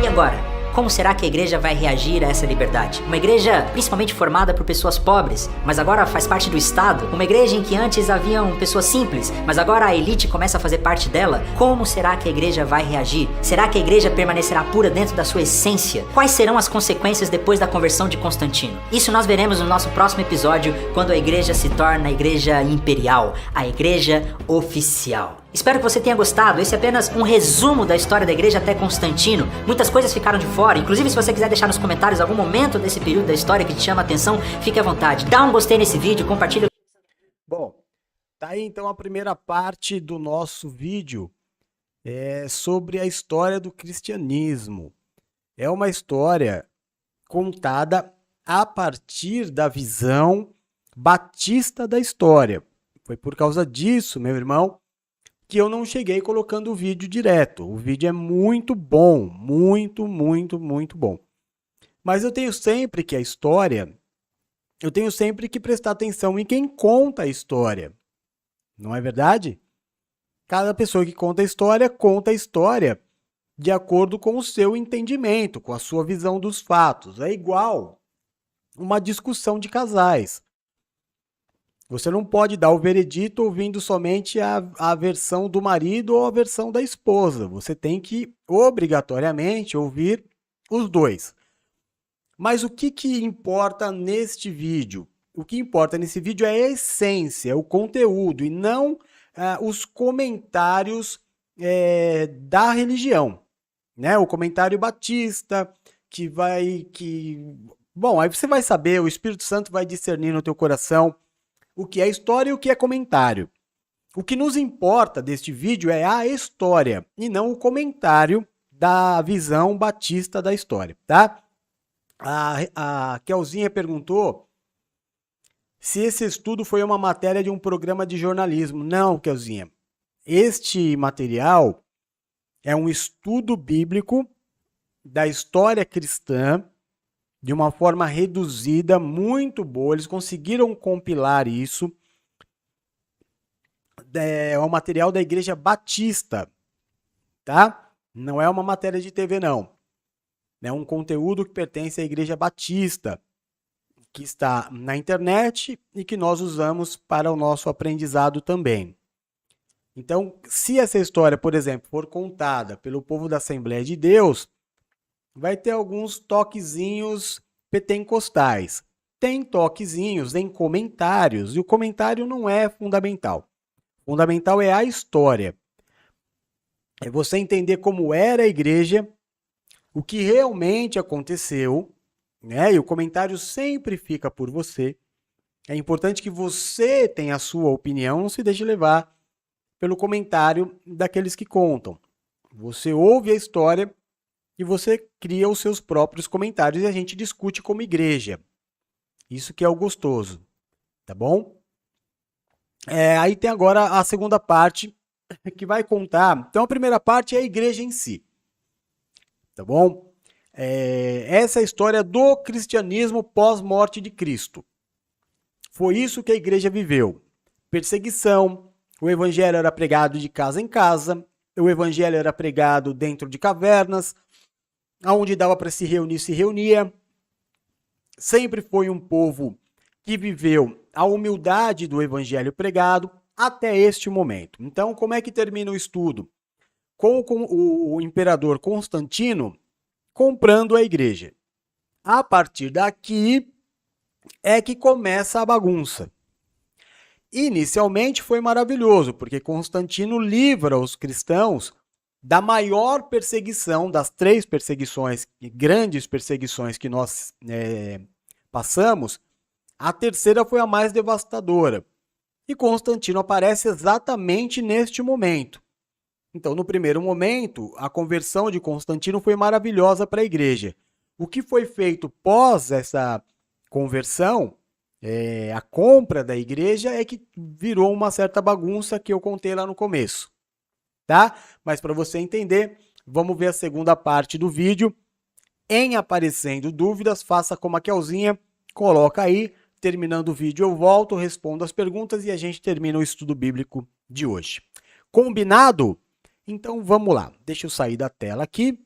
E agora? Como será que a igreja vai reagir a essa liberdade? Uma igreja principalmente formada por pessoas pobres, mas agora faz parte do Estado. Uma igreja em que antes haviam pessoas simples, mas agora a elite começa a fazer parte dela. Como será que a igreja vai reagir? Será que a igreja permanecerá pura dentro da sua essência? Quais serão as consequências depois da conversão de Constantino? Isso nós veremos no nosso próximo episódio, quando a igreja se torna a igreja imperial, a igreja oficial. Espero que você tenha gostado. Esse é apenas um resumo da história da igreja até Constantino. Muitas coisas ficaram de fora. Inclusive, se você quiser deixar nos comentários algum momento desse período da história que te chama a atenção, fique à vontade. Dá um gostei nesse vídeo, compartilha. Bom, tá aí então a primeira parte do nosso vídeo sobre a história do cristianismo. É uma história contada a partir da visão batista da história. Foi por causa disso, meu irmão, que eu não cheguei colocando o vídeo direto. O vídeo é muito bom, muito bom. Mas eu tenho sempre que prestar atenção em quem conta a história. Não é verdade? Cada pessoa que conta a história de acordo com o seu entendimento, com a sua visão dos fatos. É igual uma discussão de casais. Você não pode dar o veredito ouvindo somente a versão do marido ou a versão da esposa. Você tem que, obrigatoriamente, ouvir os dois. Mas o que importa neste vídeo? O que importa nesse vídeo é a essência, o conteúdo, e não os comentários da religião, né? O comentário batista, que Bom, aí você vai saber, o Espírito Santo vai discernir no teu coração o que é história e o que é comentário. O que nos importa deste vídeo é a história e não o comentário da visão batista da história, tá? A Kelzinha perguntou se esse estudo foi uma matéria de um programa de jornalismo. Não, Kelzinha. Este material é um estudo bíblico da história cristã de uma forma reduzida, muito boa. Eles conseguiram compilar isso. É um material da Igreja Batista, tá? Não é uma matéria de TV, não. É um conteúdo que pertence à Igreja Batista, que está na internet e que nós usamos para o nosso aprendizado também. Então, se essa história, por exemplo, for contada pelo povo da Assembleia de Deus, vai ter alguns toquezinhos pentecostais. Tem toquezinhos em comentários, e o comentário não é fundamental. Fundamental é a história. É você entender como era a igreja, o que realmente aconteceu, né? E o comentário sempre fica por você. É importante que você tenha a sua opinião, não se deixe levar pelo comentário daqueles que contam. Você ouve a história e você cria os seus próprios comentários e a gente discute como igreja. Isso que é o gostoso, tá bom? Aí tem agora a segunda parte que vai contar. Então a primeira parte é a igreja em si, tá bom? Essa é a história do cristianismo pós-morte de Cristo. Foi isso que a igreja viveu. Perseguição, o evangelho era pregado de casa em casa, o evangelho era pregado dentro de cavernas, aonde dava para se reunir, se reunia. Sempre foi um povo que viveu a humildade do evangelho pregado até este momento. Então, como é que termina o estudo? Com o imperador Constantino comprando a igreja. A partir daqui é que começa a bagunça. Inicialmente foi maravilhoso, porque Constantino livra os cristãos da maior perseguição, das 3 perseguições, grandes perseguições que nós passamos. A terceira foi a mais devastadora. E Constantino aparece exatamente neste momento. Então, no primeiro momento, a conversão de Constantino foi maravilhosa para a igreja. O que foi feito pós essa conversão, a compra da igreja, é que virou uma certa bagunça que eu contei lá no começo. Tá? Mas para você entender, vamos ver a segunda parte do vídeo. Em aparecendo dúvidas, faça como a Kelzinha, coloca aí. Terminando o vídeo eu volto, respondo as perguntas e a gente termina o estudo bíblico de hoje. Combinado? Então vamos lá. Deixa eu sair da tela aqui.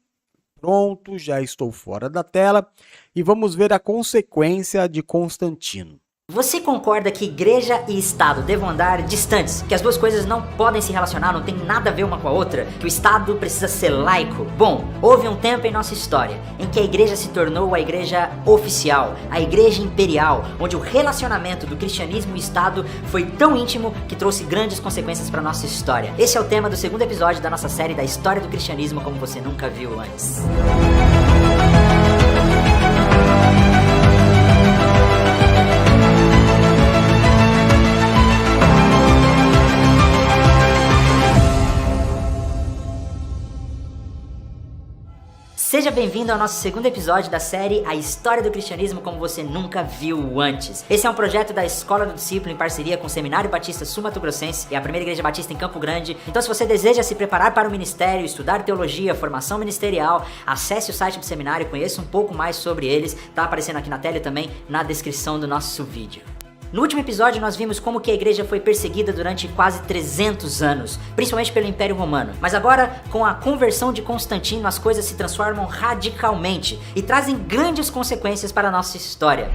Pronto, já estou fora da tela. E vamos ver a consequência de Constantino. Você concorda que igreja e Estado devam andar distantes? Que as duas coisas não podem se relacionar, não tem nada a ver uma com a outra? Que o Estado precisa ser laico? Bom, houve um tempo em nossa história em que a igreja se tornou a igreja oficial, a igreja imperial, onde o relacionamento do cristianismo e o Estado foi tão íntimo que trouxe grandes consequências para nossa história. Esse é o tema do segundo episódio da nossa série da história do cristianismo como você nunca viu antes. Seja bem-vindo ao nosso segundo episódio da série A História do Cristianismo como você nunca viu antes. Esse é um projeto da Escola do Discípulo em parceria com o Seminário Batista Sul Mato Grossense e a Primeira Igreja Batista em Campo Grande. Então, se você deseja se preparar para o ministério, estudar teologia, formação ministerial, acesse o site do seminário e conheça um pouco mais sobre eles. Tá aparecendo aqui na tela e também na descrição do nosso vídeo. No último episódio nós vimos como que a igreja foi perseguida durante quase 300 anos, principalmente pelo Império Romano. Mas agora, com a conversão de Constantino, as coisas se transformam radicalmente e trazem grandes consequências para a nossa história.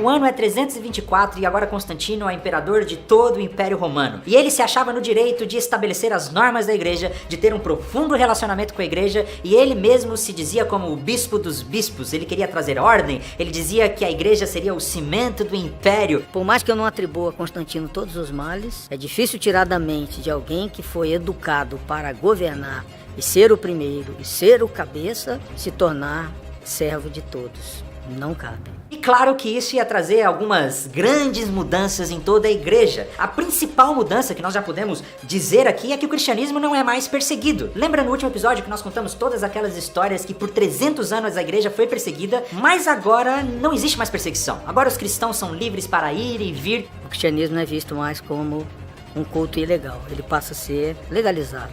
O ano é 324 e agora Constantino é imperador de todo o Império Romano. E ele se achava no direito de estabelecer as normas da igreja, de ter um profundo relacionamento com a igreja, e ele mesmo se dizia como o bispo dos bispos. Ele queria trazer ordem, ele dizia que a igreja seria o cimento do império. Por mais que eu não atribua a Constantino todos os males, é difícil tirar da mente de alguém que foi educado para governar e ser o primeiro, e ser o cabeça, se tornar servo de todos. Não cabe. E claro que isso ia trazer algumas grandes mudanças em toda a igreja. A principal mudança que nós já podemos dizer aqui é que o cristianismo não é mais perseguido. Lembra no último episódio que nós contamos todas aquelas histórias que por 300 anos a igreja foi perseguida, mas agora não existe mais perseguição. Agora os cristãos são livres para ir e vir. O cristianismo não é visto mais como um culto ilegal, ele passa a ser legalizado.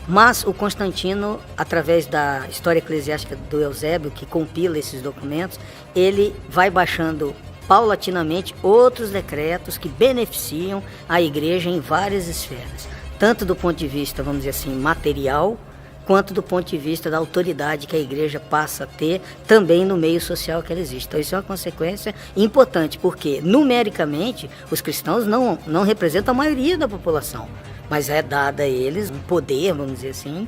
Mas o Constantino, através da história eclesiástica do Eusébio, que compila esses documentos, ele vai baixando paulatinamente outros decretos que beneficiam a igreja em várias esferas, tanto do ponto de vista, vamos dizer assim, material, quanto do ponto de vista da autoridade que a igreja passa a ter também no meio social que ela existe. Então isso é uma consequência importante, porque numericamente os cristãos não representam a maioria da população, mas é dado a eles um poder, vamos dizer assim,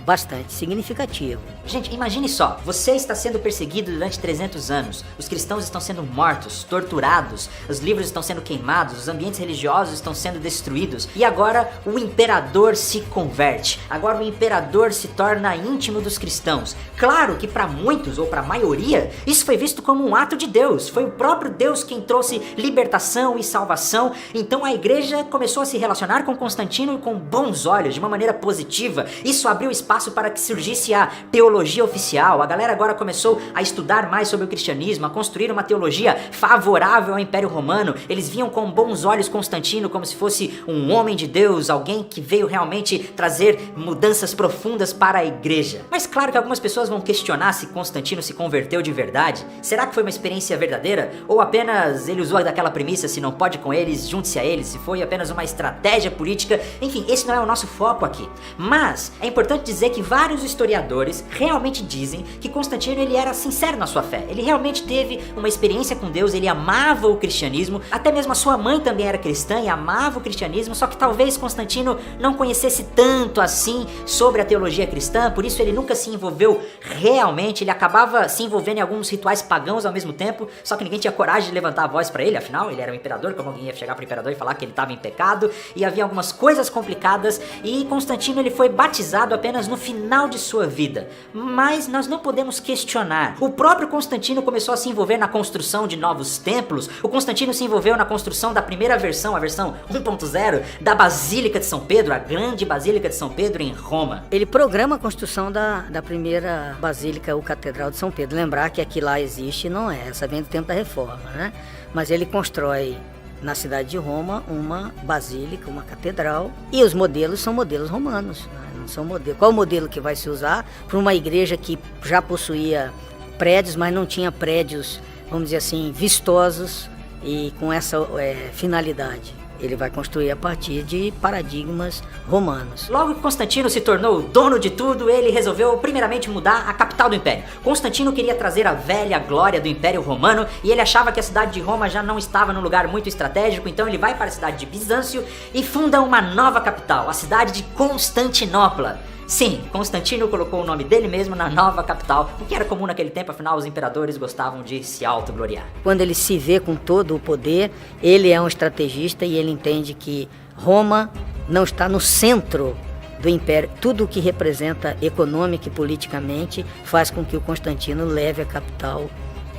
bastante significativo. Gente, imagine só, você está sendo perseguido durante 300 anos, os cristãos estão sendo mortos, torturados, os livros estão sendo queimados, os ambientes religiosos estão sendo destruídos, e agora o imperador se converte, agora o imperador se torna íntimo dos cristãos. Claro que para muitos, ou para a maioria, isso foi visto como um ato de Deus, foi o próprio Deus quem trouxe libertação e salvação, então a igreja começou a se relacionar com Constantino com bons olhos, de uma maneira positiva. Isso abriu espaço para que surgisse a teologia oficial. A galera agora começou a estudar mais sobre o cristianismo, a construir uma teologia favorável ao Império Romano. Eles viam com bons olhos Constantino como se fosse um homem de Deus, alguém que veio realmente trazer mudanças profundas para a igreja. Mas claro que algumas pessoas vão questionar se Constantino se converteu de verdade. Será que foi uma experiência verdadeira? Ou apenas ele usou daquela premissa, se não pode com eles, junte-se a eles, se foi apenas uma estratégia política? Enfim, esse não é o nosso foco aqui. Mas é importante dizer que vários historiadores realmente dizem que Constantino ele era sincero na sua fé. Ele realmente teve uma experiência com Deus, ele amava o cristianismo, até mesmo a sua mãe também era cristã e amava o cristianismo, só que talvez Constantino não conhecesse tanto assim sobre a teologia cristã, por isso ele nunca se envolveu realmente, ele acabava se envolvendo em alguns rituais pagãos ao mesmo tempo, só que ninguém tinha coragem de levantar a voz para ele, afinal ele era um imperador, como alguém ia chegar para o imperador e falar que ele estava em pecado, e havia algumas coisas complicadas, e Constantino ele foi batizado apenas no final de sua vida. Mas nós não podemos questionar. O próprio Constantino começou a se envolver na construção de novos templos. O Constantino se envolveu na construção da primeira versão, a versão 1.0, da Basílica de São Pedro, a grande Basílica de São Pedro em Roma. Ele programa a construção da primeira Basílica, ou Catedral de São Pedro. Lembrar que aqui lá existe, não é, essa vem do tempo da Reforma, né? Mas ele constrói na cidade de Roma uma basílica, uma catedral, e os modelos são modelos romanos, né? Não são modelos. Qual o modelo que vai se usar para uma igreja que já possuía prédios, mas não tinha prédios, vamos dizer assim, vistosos e com essa finalidade? Ele vai construir a partir de paradigmas romanos. Logo que Constantino se tornou o dono de tudo, ele resolveu primeiramente mudar a capital do império. Constantino queria trazer a velha glória do Império Romano e ele achava que a cidade de Roma já não estava num lugar muito estratégico, então ele vai para a cidade de Bizâncio e funda uma nova capital, a cidade de Constantinopla. Sim, Constantino colocou o nome dele mesmo na nova capital, o que era comum naquele tempo, afinal os imperadores gostavam de se autogloriar. Quando ele se vê com todo o poder, ele é um estrategista e ele entende que Roma não está no centro do império. Tudo o que representa econômica e politicamente faz com que o Constantino leve a capital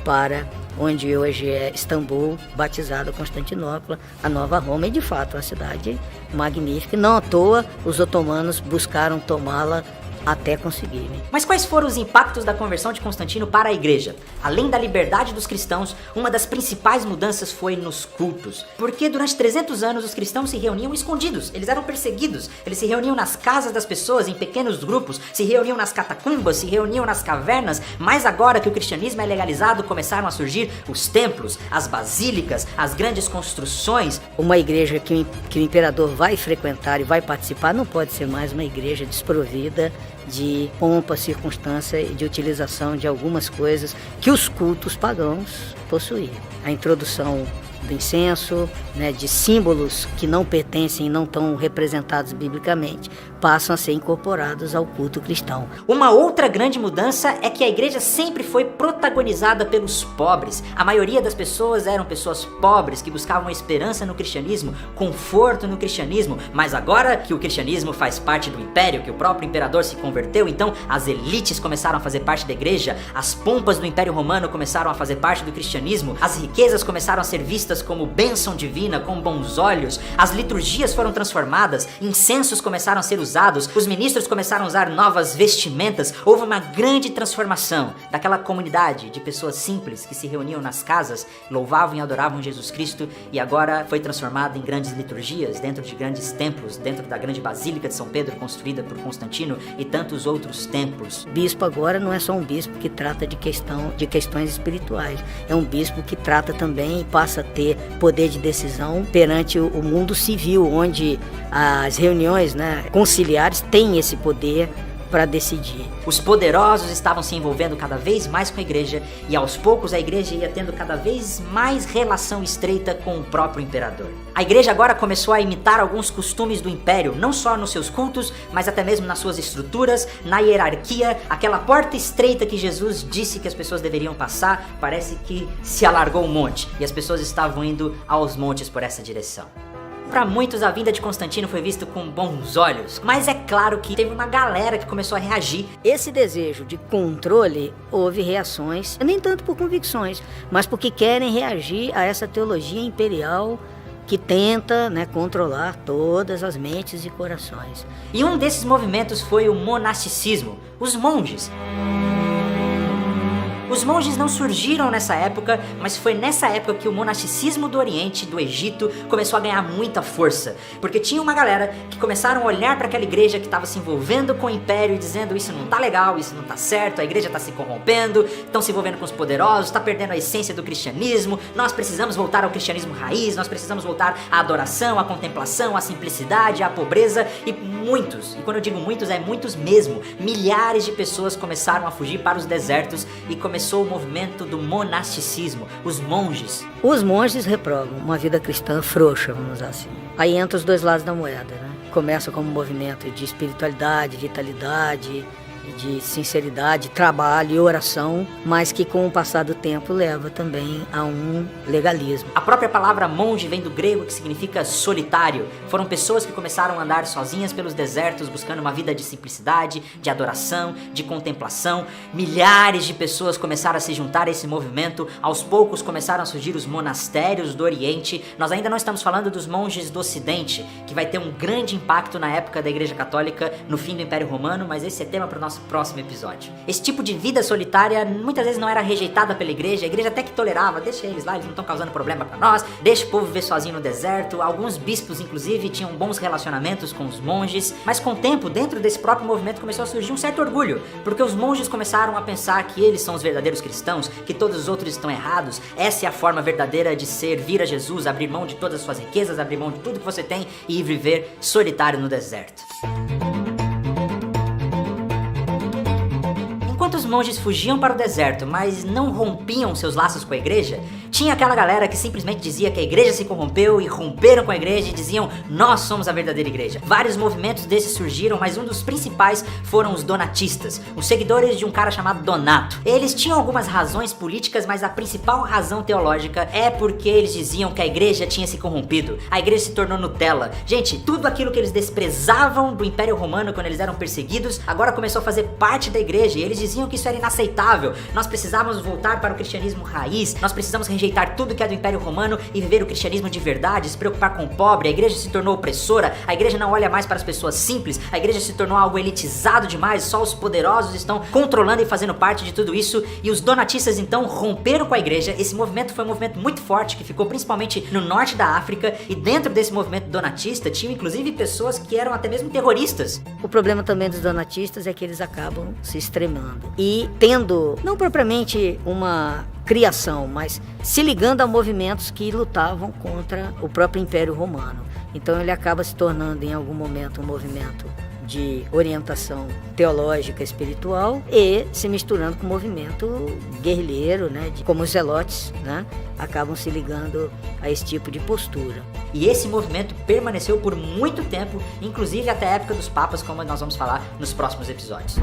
para onde hoje é Istambul, batizada Constantinopla, a nova Roma, e de fato uma cidade magnífica. Não à toa os otomanos buscaram tomá-la até conseguirem. Mas quais foram os impactos da conversão de Constantino para a igreja? Além da liberdade dos cristãos, uma das principais mudanças foi nos cultos. Porque durante 300 anos os cristãos se reuniam escondidos, eles eram perseguidos, eles se reuniam nas casas das pessoas, em pequenos grupos, se reuniam nas catacumbas, se reuniam nas cavernas, mas agora que o cristianismo é legalizado, começaram a surgir os templos, as basílicas, as grandes construções. Uma igreja que o imperador vai frequentar e vai participar não pode ser mais uma igreja desprovida de pompa, circunstância e de utilização de algumas coisas que os cultos pagãos possuíam. A introdução do incenso, né, de símbolos que não pertencem e não estão representados biblicamente, passam a ser incorporados ao culto cristão. Uma outra grande mudança é que a igreja sempre foi protagonizada pelos pobres. A maioria das pessoas eram pessoas pobres que buscavam esperança no cristianismo, conforto no cristianismo, mas agora que o cristianismo faz parte do império, que o próprio imperador se converteu, então as elites começaram a fazer parte da igreja, as pompas do Império Romano começaram a fazer parte do cristianismo, as riquezas começaram a ser vistas como bênção divina, com bons olhos, as liturgias foram transformadas, incensos começaram a ser usados, os ministros começaram a usar novas vestimentas, houve uma grande transformação daquela comunidade de pessoas simples que se reuniam nas casas, louvavam e adoravam Jesus Cristo, e agora foi transformada em grandes liturgias, dentro de grandes templos, dentro da grande Basílica de São Pedro, construída por Constantino, e tantos outros templos. Bispo agora não é só um bispo que trata de questões espirituais, é um bispo que trata também e passa a ter poder de decisão perante o mundo civil, onde as reuniões, né, conciliares têm esse poder para decidir. Os poderosos estavam se envolvendo cada vez mais com a igreja, e aos poucos a igreja ia tendo cada vez mais relação estreita com o próprio imperador. A igreja agora começou a imitar alguns costumes do império, não só nos seus cultos, mas até mesmo nas suas estruturas, na hierarquia. Aquela porta estreita que Jesus disse que as pessoas deveriam passar, parece que se alargou um monte, e as pessoas estavam indo aos montes por essa direção. Para muitos, a vinda de Constantino foi vista com bons olhos, mas é claro que teve uma galera que começou a reagir. Esse desejo de controle, houve reações, nem tanto por convicções, mas porque querem reagir a essa teologia imperial que tenta, né, controlar todas as mentes e corações. E um desses movimentos foi o monasticismo, os monges. Os monges não surgiram nessa época, mas foi nessa época que o monasticismo do Oriente, do Egito, começou a ganhar muita força. Porque tinha uma galera que começaram a olhar para aquela igreja que estava se envolvendo com o império e dizendo: isso não tá legal, isso não tá certo, a igreja tá se corrompendo, estão se envolvendo com os poderosos, tá perdendo a essência do cristianismo, nós precisamos voltar ao cristianismo raiz, nós precisamos voltar à adoração, à contemplação, à simplicidade, à pobreza. E muitos, e quando eu digo muitos, é muitos mesmo, milhares de pessoas começaram a fugir para os desertos e começou o movimento do monasticismo, os monges. Os monges reprovam uma vida cristã frouxa, vamos usar assim. Aí entra os dois lados da moeda, né? Começa como um movimento de espiritualidade, vitalidade, de sinceridade, trabalho e oração, mas que com o passar do tempo leva também a um legalismo. A própria palavra monge vem do grego, que significa solitário. Foram pessoas que começaram a andar sozinhas pelos desertos, buscando uma vida de simplicidade, de adoração, de contemplação. Milhares de pessoas começaram a se juntar a esse movimento. Aos poucos começaram a surgir os monastérios do Oriente. Nós ainda não estamos falando dos monges do Ocidente, que vai ter um grande impacto na época da Igreja Católica, no fim do Império Romano, mas esse é tema para o nosso próximo episódio. Esse tipo de vida solitária muitas vezes não era rejeitada pela igreja, a igreja até que tolerava: deixa eles lá, eles não estão causando problema para nós, deixa o povo viver sozinho no deserto. Alguns bispos, inclusive, tinham bons relacionamentos com os monges, mas com o tempo, dentro desse próprio movimento, começou a surgir um certo orgulho, porque os monges começaram a pensar que eles são os verdadeiros cristãos, que todos os outros estão errados. Essa é a forma verdadeira de servir a Jesus, abrir mão de todas as suas riquezas, abrir mão de tudo que você tem e ir viver solitário no deserto. Enquanto os monges fugiam para o deserto, mas não rompiam seus laços com a igreja, tinha aquela galera que simplesmente dizia que a igreja se corrompeu e romperam com a igreja e diziam: nós somos a verdadeira igreja. Vários movimentos desses surgiram, mas um dos principais foram os donatistas, os seguidores de um cara chamado Donato. Eles tinham algumas razões políticas, mas a principal razão teológica é porque eles diziam que a igreja tinha se corrompido, a igreja se tornou Nutella. Gente, tudo aquilo que eles desprezavam do Império Romano quando eles eram perseguidos, agora começou a fazer parte da igreja, e eles diziam que isso era inaceitável. Nós precisávamos voltar para o cristianismo raiz, nós precisamos rejeitar tudo que é do Império Romano e viver o cristianismo de verdade, se preocupar com o pobre. A igreja se tornou opressora, a igreja não olha mais para as pessoas simples, a igreja se tornou algo elitizado demais, só os poderosos estão controlando e fazendo parte de tudo isso, e os donatistas então romperam com a igreja. Esse movimento foi um movimento muito forte, que ficou principalmente no norte da África, e dentro desse movimento donatista tinham inclusive pessoas que eram até mesmo terroristas. O problema também dos donatistas é que eles acabam se extremando e tendo, não propriamente uma criação, mas se ligando a movimentos que lutavam contra o próprio Império Romano. Então ele acaba se tornando em algum momento um movimento de orientação teológica espiritual e se misturando com o movimento guerrilheiro, né, como os zelotes, né, acabam se ligando a esse tipo de postura. E esse movimento permaneceu por muito tempo, inclusive até a época dos papas, como nós vamos falar nos próximos episódios.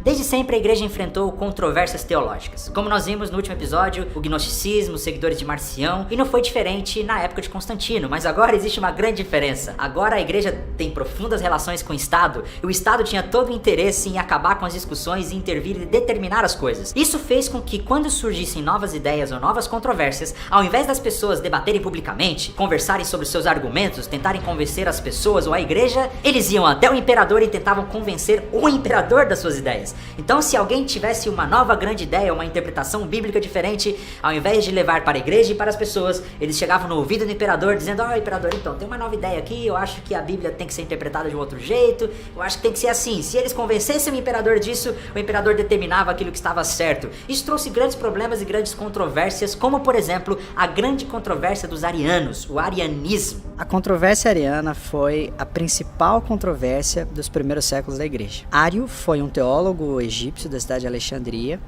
Desde sempre a igreja enfrentou controvérsias teológicas. Como nós vimos no último episódio, o gnosticismo, os seguidores de Marcião, e não foi diferente na época de Constantino, mas agora existe uma grande diferença. Agora a igreja tem profundas relações com o Estado, e o Estado tinha todo o interesse em acabar com as discussões e intervir e determinar as coisas. Isso fez com que quando surgissem novas ideias ou novas controvérsias, ao invés das pessoas debaterem publicamente, conversarem sobre seus argumentos, tentarem convencer as pessoas ou a igreja, eles iam até o imperador e tentavam convencer o imperador das suas ideias. Então, se alguém tivesse uma nova grande ideia, uma interpretação bíblica diferente, ao invés de levar para a igreja e para as pessoas, eles chegavam no ouvido do imperador dizendo: imperador, então, tem uma nova ideia aqui, eu acho que a Bíblia tem que ser interpretada de um outro jeito, eu acho que tem que ser assim. Se eles convencessem o imperador disso, o imperador determinava aquilo que estava certo. Isso trouxe grandes problemas e grandes controvérsias, como, por exemplo, a grande controvérsia dos arianos, o arianismo. A controvérsia ariana foi a principal controvérsia dos primeiros séculos da igreja. Ário foi um teólogo egípcio da cidade de Alexandria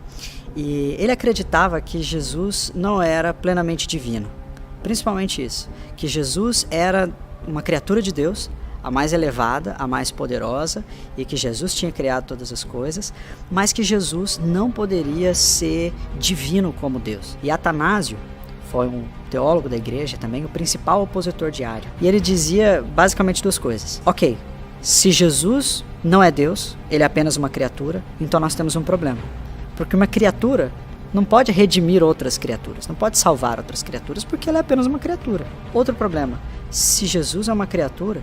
e ele acreditava que Jesus não era plenamente divino. Principalmente isso, que Jesus era uma criatura de Deus, a mais elevada, a mais poderosa, e que Jesus tinha criado todas as coisas, mas que Jesus não poderia ser divino como Deus. E Atanásio foi um teólogo da igreja também, o principal opositor de Ário. E ele dizia basicamente duas coisas. Ok, se Jesus não é Deus, ele é apenas uma criatura, então nós temos um problema. Porque uma criatura não pode redimir outras criaturas, não pode salvar outras criaturas, porque ela é apenas uma criatura. Outro problema, se Jesus é uma criatura,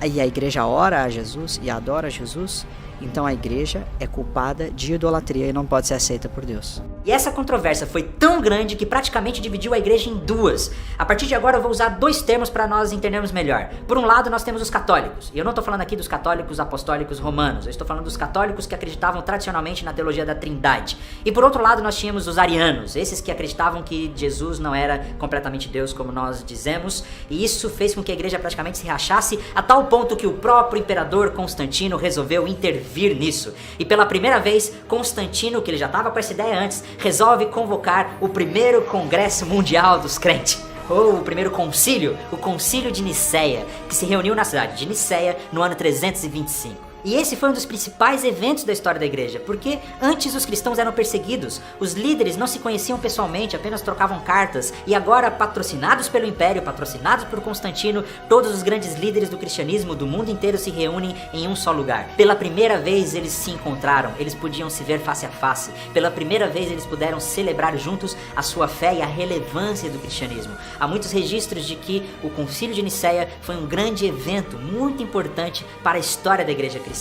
e a igreja ora a Jesus e adora a Jesus, então a igreja é culpada de idolatria e não pode ser aceita por Deus. E essa controvérsia foi tão grande que praticamente dividiu a igreja em duas. A partir de agora eu vou usar dois termos para nós entendermos melhor. Por um lado nós temos os católicos, e eu não estou falando aqui dos católicos apostólicos romanos, eu estou falando dos católicos que acreditavam tradicionalmente na teologia da Trindade. E por outro lado nós tínhamos os arianos, esses que acreditavam que Jesus não era completamente Deus como nós dizemos, e isso fez com que a igreja praticamente se rachasse a tal ponto que o próprio imperador Constantino resolveu intervir nisso. E pela primeira vez, Constantino, que ele já estava com essa ideia antes, resolve convocar o primeiro congresso mundial dos crentes, ou o primeiro concílio, o concílio de Niceia, que se reuniu na cidade de Niceia no ano 325. E esse foi um dos principais eventos da história da igreja, porque antes os cristãos eram perseguidos, os líderes não se conheciam pessoalmente, apenas trocavam cartas, e agora, patrocinados pelo Império, patrocinados por Constantino, todos os grandes líderes do cristianismo do mundo inteiro se reúnem em um só lugar. Pela primeira vez eles se encontraram, eles podiam se ver face a face, pela primeira vez eles puderam celebrar juntos a sua fé e a relevância do cristianismo. Há muitos registros de que o Concílio de Niceia foi um grande evento, muito importante para a história da igreja cristã.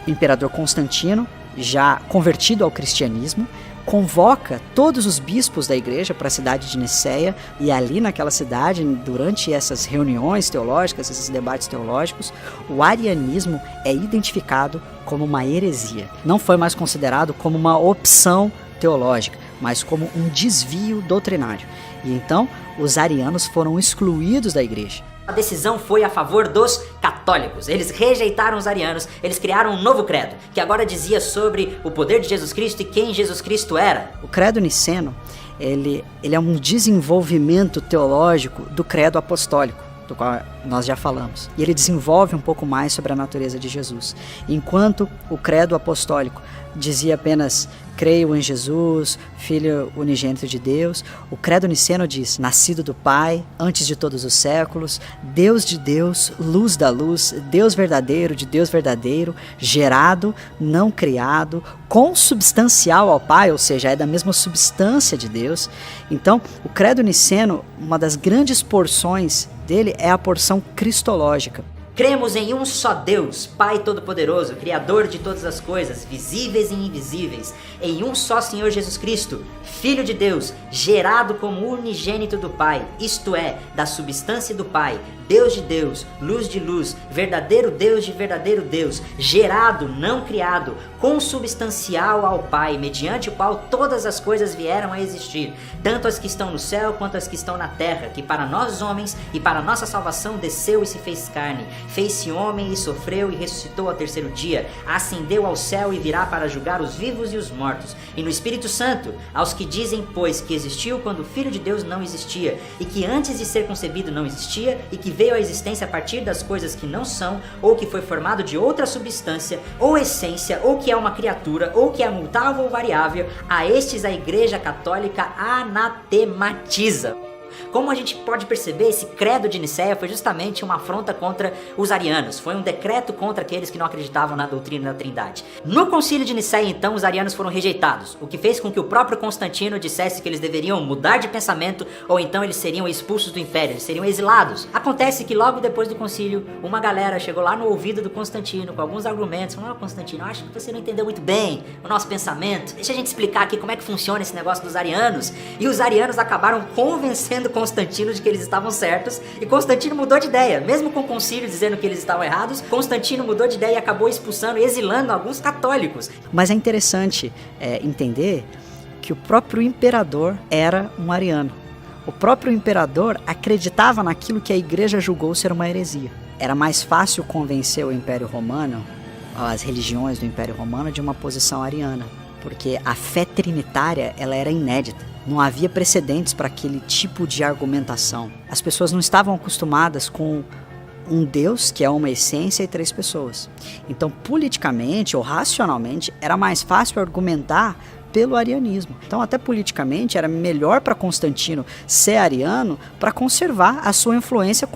O imperador Constantino, já convertido ao cristianismo, convoca todos os bispos da igreja para a cidade de Niceia, e ali naquela cidade, durante essas reuniões teológicas, esses debates teológicos, o arianismo é identificado como uma heresia. Não foi mais considerado como uma opção teológica, mas como um desvio doutrinário. E então, os arianos foram excluídos da igreja. A decisão foi a favor dos católicos. Eles rejeitaram os arianos, eles criaram um novo credo, que agora dizia sobre o poder de Jesus Cristo e quem Jesus Cristo era. O credo niceno, ele é um desenvolvimento teológico do credo apostólico, do qual nós já falamos. E ele desenvolve um pouco mais sobre a natureza de Jesus. Enquanto o credo apostólico dizia apenas: creio em Jesus, Filho unigênito de Deus, o credo niceno diz: nascido do Pai, antes de todos os séculos, Deus de Deus, luz da luz, Deus verdadeiro de Deus verdadeiro, gerado, não criado, consubstancial ao Pai, ou seja, é da mesma substância de Deus. Então, o credo niceno, uma das grandes porções dele é a porção cristológica. Cremos em um só Deus, Pai Todo-Poderoso, Criador de todas as coisas, visíveis e invisíveis, em um só Senhor Jesus Cristo, Filho de Deus, gerado como unigênito do Pai, isto é, da substância do Pai, Deus de Deus, luz de luz, verdadeiro Deus de verdadeiro Deus, gerado, não criado, consubstancial ao Pai, mediante o qual todas as coisas vieram a existir, tanto as que estão no céu quanto as que estão na terra, que para nós homens e para nossa salvação desceu e se fez carne, fez-se homem e sofreu e ressuscitou ao terceiro dia, ascendeu ao céu e virá para julgar os vivos e os mortos, e no Espírito Santo, aos que dizem, pois, que existiu quando o Filho de Deus não existia, e que antes de ser concebido não existia, e que veio à existência a partir das coisas que não são, ou que foi formado de outra substância, ou essência, ou que é uma criatura, ou que é mutável ou variável, a estes a Igreja Católica anatematiza. Como a gente pode perceber, esse credo de Nicéia foi justamente uma afronta contra os arianos, foi um decreto contra aqueles que não acreditavam na doutrina da Trindade. No concílio de Nicéia, então, os arianos foram rejeitados, o que fez com que o próprio Constantino dissesse que eles deveriam mudar de pensamento, ou então eles seriam expulsos do império, eles seriam exilados. Acontece que logo depois do concílio, uma galera chegou lá no ouvido do Constantino com alguns argumentos, falou: Constantino, acho que você não entendeu muito bem o nosso pensamento, deixa a gente explicar aqui como é que funciona esse negócio dos arianos. E os arianos acabaram convencendo Constantino de que eles estavam certos, e Constantino mudou de ideia, mesmo com o concílio dizendo que eles estavam errados, Constantino mudou de ideia e acabou expulsando e exilando alguns católicos. Mas é interessante entender que o próprio imperador era um ariano. O próprio imperador acreditava naquilo que a igreja julgou ser uma heresia. Era mais fácil convencer o Império Romano, as religiões do Império Romano, de uma posição ariana, porque a fé trinitária ela era inédita. Não havia precedentes para aquele tipo de argumentação. As pessoas não estavam acostumadas com um Deus que é uma essência e 3 pessoas. Então, politicamente ou racionalmente, era mais fácil argumentar pelo arianismo. Então, até politicamente, era melhor para Constantino ser ariano para conservar a sua influência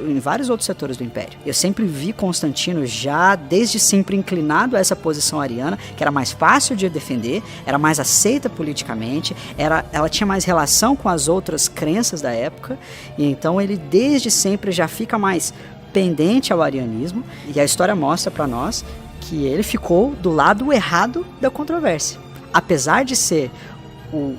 em vários outros setores do Império. Eu sempre vi Constantino já desde sempre inclinado a essa posição ariana, que era mais fácil de defender, era mais aceita politicamente, ela tinha mais relação com as outras crenças da época, e então ele desde sempre já fica mais pendente ao arianismo, e a história mostra para nós que ele ficou do lado errado da controvérsia. Apesar de ser o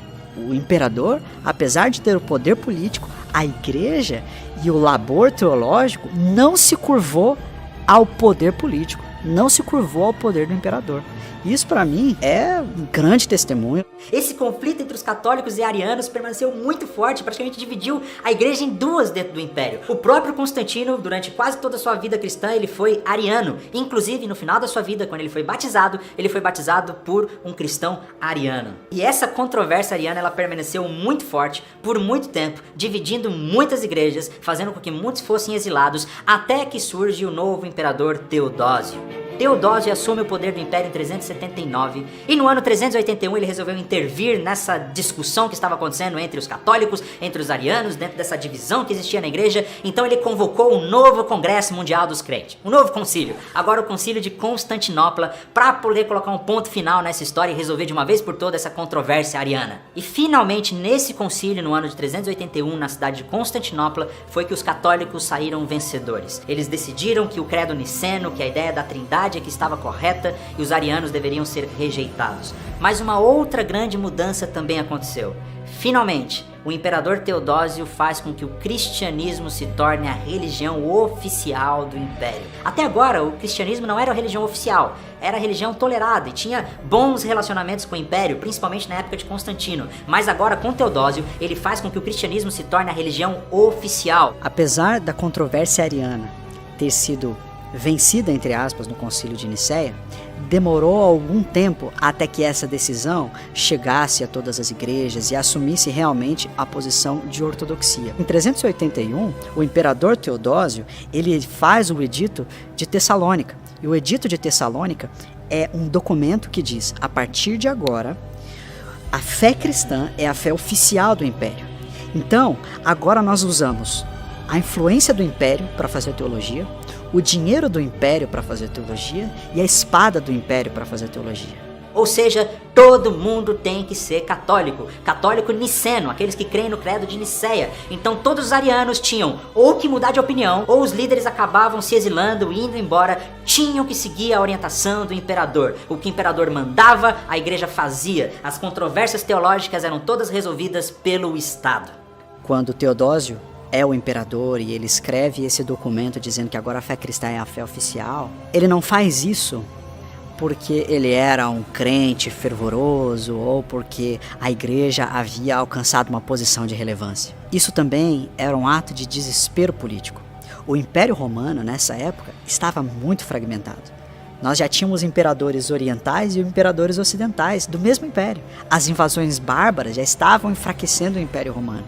imperador, apesar de ter o poder político, a igreja e o labor teológico não se curvou ao poder político, não se curvou ao poder do imperador. Isso para mim é um grande testemunho. Esse conflito entre os católicos e arianos permaneceu muito forte, praticamente dividiu a igreja em duas dentro do império. O próprio Constantino, durante quase toda a sua vida cristã, ele foi ariano. Inclusive, no final da sua vida, quando ele foi batizado por um cristão ariano. E essa controvérsia ariana, ela permaneceu muito forte por muito tempo, dividindo muitas igrejas, fazendo com que muitos fossem exilados, até que surge o novo imperador Teodósio. Teodósio assume o poder do Império em 379 e no ano 381 ele resolveu intervir nessa discussão que estava acontecendo entre os católicos, entre os arianos, dentro dessa divisão que existia na igreja. Então ele convocou um novo Congresso Mundial dos Crentes, um novo concílio, agora o Concílio de Constantinopla, para poder colocar um ponto final nessa história e resolver de uma vez por todas essa controvérsia ariana. E finalmente nesse concílio, no ano de 381, na cidade de Constantinopla, foi que os católicos saíram vencedores. Eles decidiram que o credo niceno, que a ideia da Trindade que estava correta, e os arianos deveriam ser rejeitados. Mas uma outra grande mudança também aconteceu. Finalmente, o imperador Teodósio faz com que o cristianismo se torne a religião oficial do império. Até agora, o cristianismo não era a religião oficial, era a religião tolerada e tinha bons relacionamentos com o império, principalmente na época de Constantino. Mas agora, com Teodósio, ele faz com que o cristianismo se torne a religião oficial. Apesar da controvérsia ariana ter sido vencida, entre aspas, no Concílio de Nicéia, demorou algum tempo até que essa decisão chegasse a todas as igrejas e assumisse realmente a posição de ortodoxia. Em 381, o imperador Teodósio, ele faz o Edito de Tessalônica. E o Edito de Tessalônica é um documento que diz: a partir de agora, a fé cristã é a fé oficial do império. Então, agora nós usamos a influência do império para fazer teologia, o dinheiro do império para fazer teologia e a espada do império para fazer teologia. Ou seja, todo mundo tem que ser católico. Católico niceno, aqueles que creem no credo de Niceia. Então todos os arianos tinham ou que mudar de opinião, ou os líderes acabavam se exilando, indo embora, tinham que seguir a orientação do imperador. O que o imperador mandava, a igreja fazia. As controvérsias teológicas eram todas resolvidas pelo Estado. Quando Teodósio é o imperador e ele escreve esse documento dizendo que agora a fé cristã é a fé oficial, ele não faz isso porque ele era um crente fervoroso ou porque a igreja havia alcançado uma posição de relevância. Isso também era um ato de desespero político. O Império Romano, nessa época, estava muito fragmentado. Nós já tínhamos imperadores orientais e imperadores ocidentais do mesmo império. As invasões bárbaras já estavam enfraquecendo o Império Romano.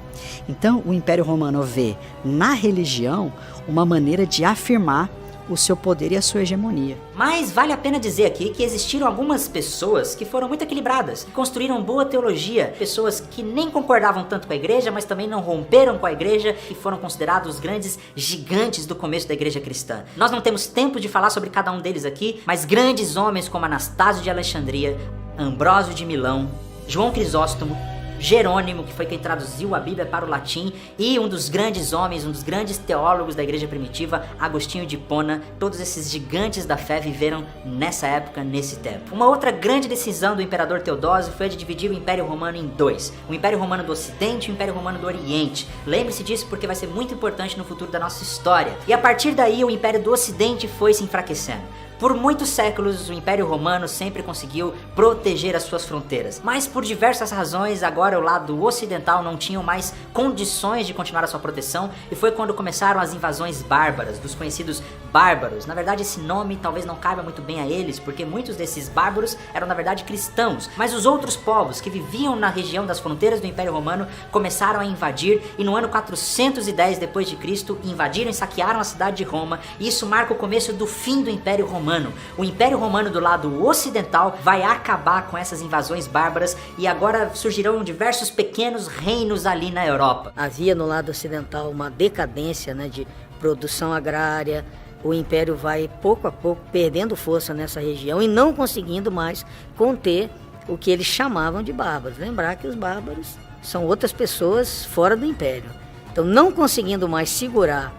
Então, o Império Romano vê na religião uma maneira de afirmar o seu poder e a sua hegemonia. Mas vale a pena dizer aqui que existiram algumas pessoas que foram muito equilibradas, que construíram boa teologia, pessoas que nem concordavam tanto com a igreja, mas também não romperam com a igreja e foram considerados os grandes gigantes do começo da igreja cristã. Nós não temos tempo de falar sobre cada um deles aqui, mas grandes homens como Anastácio de Alexandria, Ambrósio de Milão, João Crisóstomo, Jerônimo, que foi quem traduziu a Bíblia para o latim, e um dos grandes homens, um dos grandes teólogos da igreja primitiva, Agostinho de Hipona. Todos esses gigantes da fé viveram nessa época, nesse tempo. Uma outra grande decisão do imperador Teodósio foi a de dividir o Império Romano em dois: o Império Romano do Ocidente e o Império Romano do Oriente. Lembre-se disso porque vai ser muito importante no futuro da nossa história. E a partir daí o Império do Ocidente foi se enfraquecendo. Por muitos séculos, o Império Romano sempre conseguiu proteger as suas fronteiras, mas por diversas razões, agora o lado ocidental não tinha mais condições de continuar a sua proteção, e foi quando começaram as invasões bárbaras, dos conhecidos bárbaros. Na verdade, esse nome talvez não caiba muito bem a eles, porque muitos desses bárbaros eram na verdade cristãos, mas os outros povos que viviam na região das fronteiras do Império Romano começaram a invadir, e no ano 410 depois de Cristo invadiram e saquearam a cidade de Roma, e isso marca o começo do fim do Império Romano. O Império Romano do lado ocidental vai acabar com essas invasões bárbaras e agora surgirão diversos pequenos reinos ali na Europa. Havia no lado ocidental uma decadência, né, de produção agrária. O Império vai pouco a pouco perdendo força nessa região e não conseguindo mais conter o que eles chamavam de bárbaros. Lembrar que os bárbaros são outras pessoas fora do Império. Então, não conseguindo mais segurar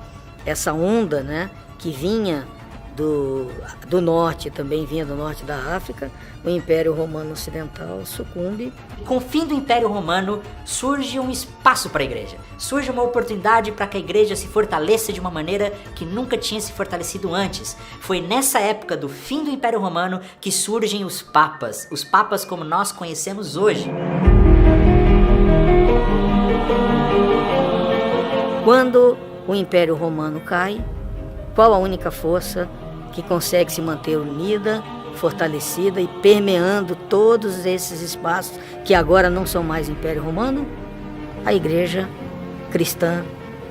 essa onda, né, que vinha do norte, também vinha do norte da África, o Império Romano Ocidental sucumbe. Com o fim do Império Romano, surge um espaço para a igreja. Surge uma oportunidade para que a igreja se fortaleça de uma maneira que nunca tinha se fortalecido antes. Foi nessa época do fim do Império Romano que surgem os papas como nós conhecemos hoje. Quando o Império Romano cai, qual a única força que consegue se manter unida, fortalecida e permeando todos esses espaços que agora não são mais Império Romano? A Igreja Cristã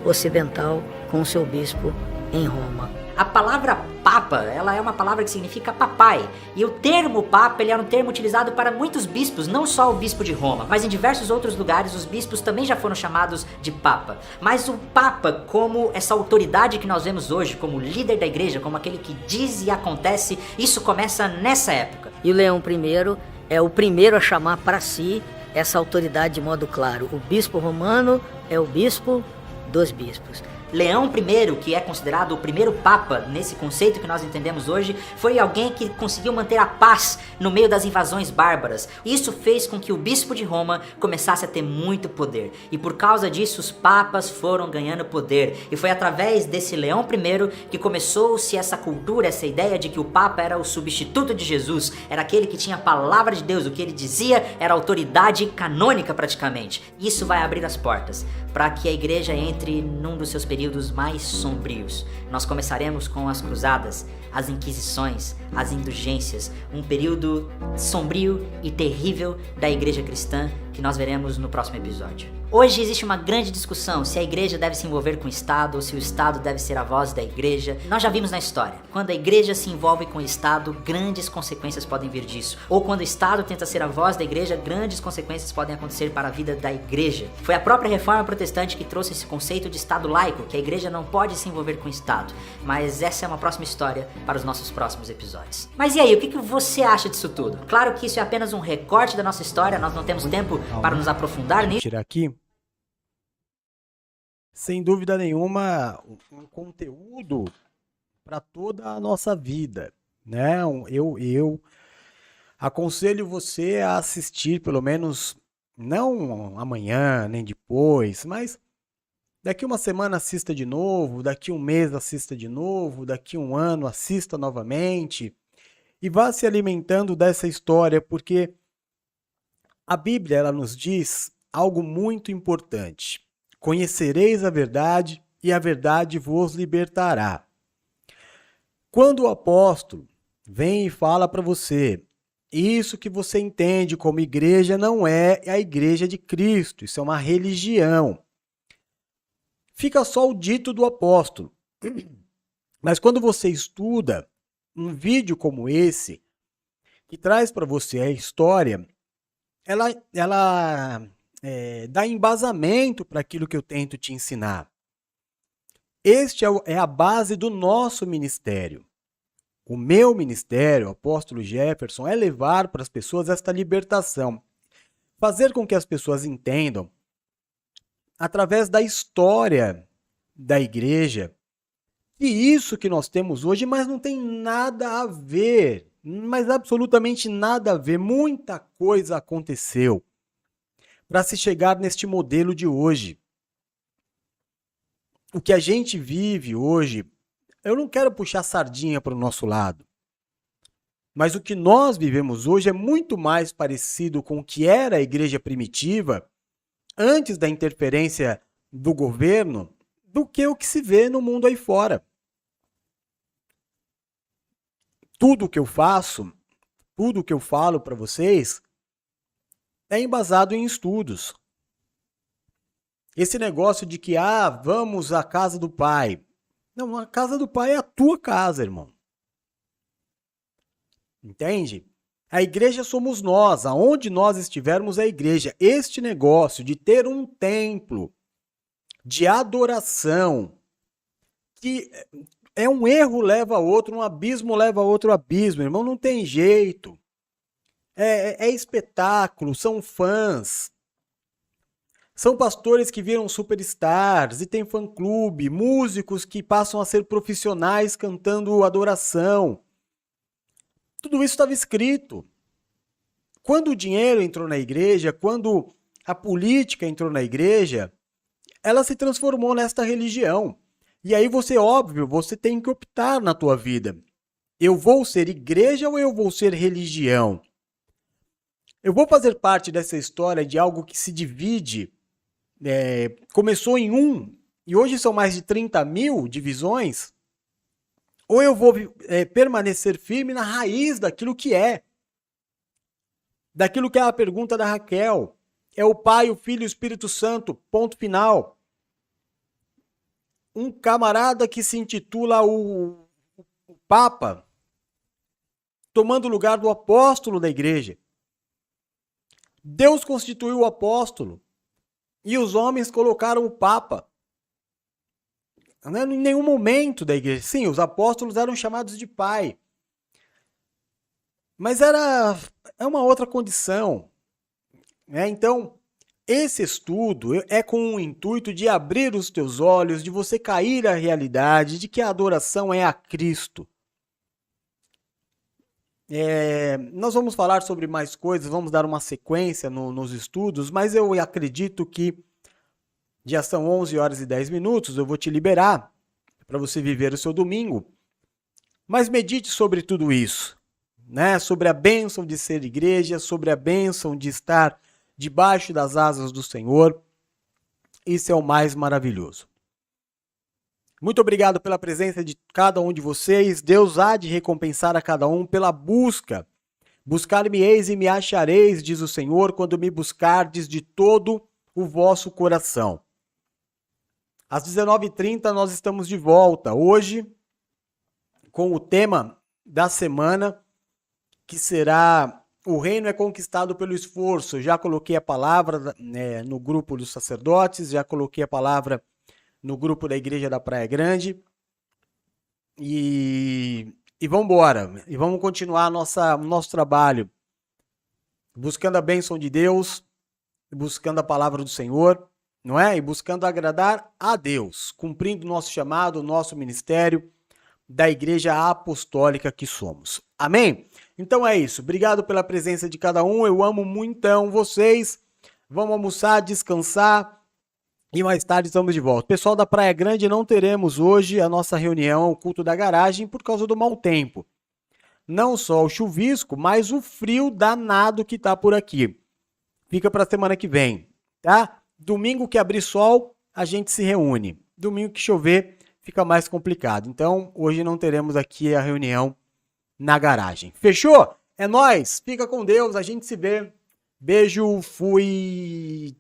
Ocidental com seu bispo em Roma. A palavra papa, ela é uma palavra que significa papai, e o termo papa, ele era um termo utilizado para muitos bispos, não só o bispo de Roma, mas em diversos outros lugares os bispos também já foram chamados de papa. Mas o papa, como essa autoridade que nós vemos hoje, como líder da igreja, como aquele que diz e acontece, isso começa nessa época. E o Leão I é o primeiro a chamar para si essa autoridade de modo claro. O bispo romano é o bispo dos bispos. Leão I, que é considerado o primeiro papa nesse conceito que nós entendemos hoje, foi alguém que conseguiu manter a paz no meio das invasões bárbaras. Isso fez com que o bispo de Roma começasse a ter muito poder. E por causa disso, os papas foram ganhando poder. E foi através desse Leão I que começou-se essa cultura, essa ideia de que o papa era o substituto de Jesus, era aquele que tinha a palavra de Deus, o que ele dizia era autoridade canônica praticamente. Isso vai abrir as portas para que a igreja entre num dos seus períodos mais sombrios. Nós começaremos com as cruzadas, as inquisições, as indulgências, um período sombrio e terrível da igreja cristã que que nós veremos no próximo episódio. Hoje existe uma grande discussão se a igreja deve se envolver com o Estado ou se o Estado deve ser a voz da igreja. Nós já vimos na história, quando a igreja se envolve com o Estado, grandes consequências podem vir disso. Ou quando o Estado tenta ser a voz da igreja, grandes consequências podem acontecer para a vida da igreja. Foi a própria Reforma Protestante que trouxe esse conceito de Estado laico, que a igreja não pode se envolver com o Estado. Mas essa é uma próxima história para os nossos próximos episódios. Mas e aí, o que você acha disso tudo? Claro que isso é apenas um recorte da nossa história, nós não temos tempo para nos aprofundar nisso. Tirar aqui. Sem dúvida nenhuma, um conteúdo para toda a nossa vida, né? Eu aconselho você a assistir, pelo menos, não amanhã, nem depois, mas daqui uma semana assista de novo, daqui um mês assista de novo, daqui um ano assista novamente e vá se alimentando dessa história, porque a Bíblia ela nos diz algo muito importante. Conhecereis a verdade e a verdade vos libertará. Quando o apóstolo vem e fala para você, isso que você entende como igreja não é a igreja de Cristo, isso é uma religião. Fica só o dito do apóstolo. Mas quando você estuda um vídeo como esse, que traz para você a história, ela dá embasamento para aquilo que eu tento te ensinar. Este é a base do nosso ministério. O meu ministério, o apóstolo Jefferson, é levar para as pessoas esta libertação. Fazer com que as pessoas entendam, através da história da igreja, que isso que nós temos hoje, mas não tem nada a ver, mas absolutamente nada a ver. Muita coisa aconteceu para se chegar neste modelo de hoje. O que a gente vive hoje, eu não quero puxar sardinha para o nosso lado, mas o que nós vivemos hoje é muito mais parecido com o que era a igreja primitiva, antes da interferência do governo, do que o que se vê no mundo aí fora. Tudo que eu faço, tudo que eu falo para vocês, é embasado em estudos. Esse negócio de que, vamos à casa do pai. Não, a casa do pai é a tua casa, irmão. Entende? A igreja somos nós, aonde nós estivermos é a igreja. Este negócio de ter um templo de adoração, que é um erro leva a outro, um abismo leva a outro abismo, irmão, não tem jeito. É espetáculo, são fãs. São pastores que viram superstars e tem fã-clube, músicos que passam a ser profissionais cantando adoração. Tudo isso estava escrito. Quando o dinheiro entrou na igreja, quando a política entrou na igreja, ela se transformou nesta religião. E aí você tem que optar na tua vida. Eu vou ser igreja ou eu vou ser religião? Eu vou fazer parte dessa história de algo que se divide, começou em 1 e hoje são mais de 30 mil divisões, ou eu vou permanecer firme na raiz daquilo que é a pergunta da Raquel, é o Pai, o Filho e o Espírito Santo, ponto final. Um camarada que se intitula o Papa, tomando o lugar do apóstolo da igreja. Deus constituiu o apóstolo e os homens colocaram o Papa. Em nenhum momento da igreja. Sim, os apóstolos eram chamados de pai. Mas é uma outra condição. Então, esse estudo é com o intuito de abrir os teus olhos, de você cair à realidade de que a adoração é a Cristo. Nós vamos falar sobre mais coisas, vamos dar uma sequência nos estudos, mas eu acredito que já são 11 horas e 10 minutos, eu vou te liberar para você viver o seu domingo. Mas medite sobre tudo isso, né? Sobre a bênção de ser igreja, sobre a bênção de estar debaixo das asas do Senhor. Isso é o mais maravilhoso. Muito obrigado pela presença de cada um de vocês. Deus há de recompensar a cada um pela busca Buscar-me-eis e me achareis, diz o Senhor, quando me buscardes de todo o vosso coração. Às 19h30 nós estamos de volta, hoje com o tema da semana, que será o reino é conquistado pelo esforço. Eu já coloquei a palavra no grupo dos sacerdotes, já coloquei a palavra no grupo da Igreja da Praia Grande. E vamos embora. E vamos continuar o nosso trabalho, buscando a bênção de Deus, buscando a palavra do Senhor, não é? E buscando agradar a Deus, cumprindo o nosso chamado, o nosso ministério da Igreja Apostólica que somos. Amém? Então é isso. Obrigado pela presença de cada um. Eu amo muitão vocês. Vamos almoçar, descansar e mais tarde estamos de volta. Pessoal da Praia Grande, não teremos hoje a nossa reunião, o culto da garagem, por causa do mau tempo. Não só o chuvisco, mas o frio danado que tá por aqui. Fica para a semana que vem, tá? Domingo que abrir sol, a gente se reúne. Domingo que chover, fica mais complicado. Então, hoje não teremos aqui a reunião na garagem. Fechou? É nóis. Fica com Deus. A gente se vê. Beijo. Fui.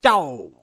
Tchau.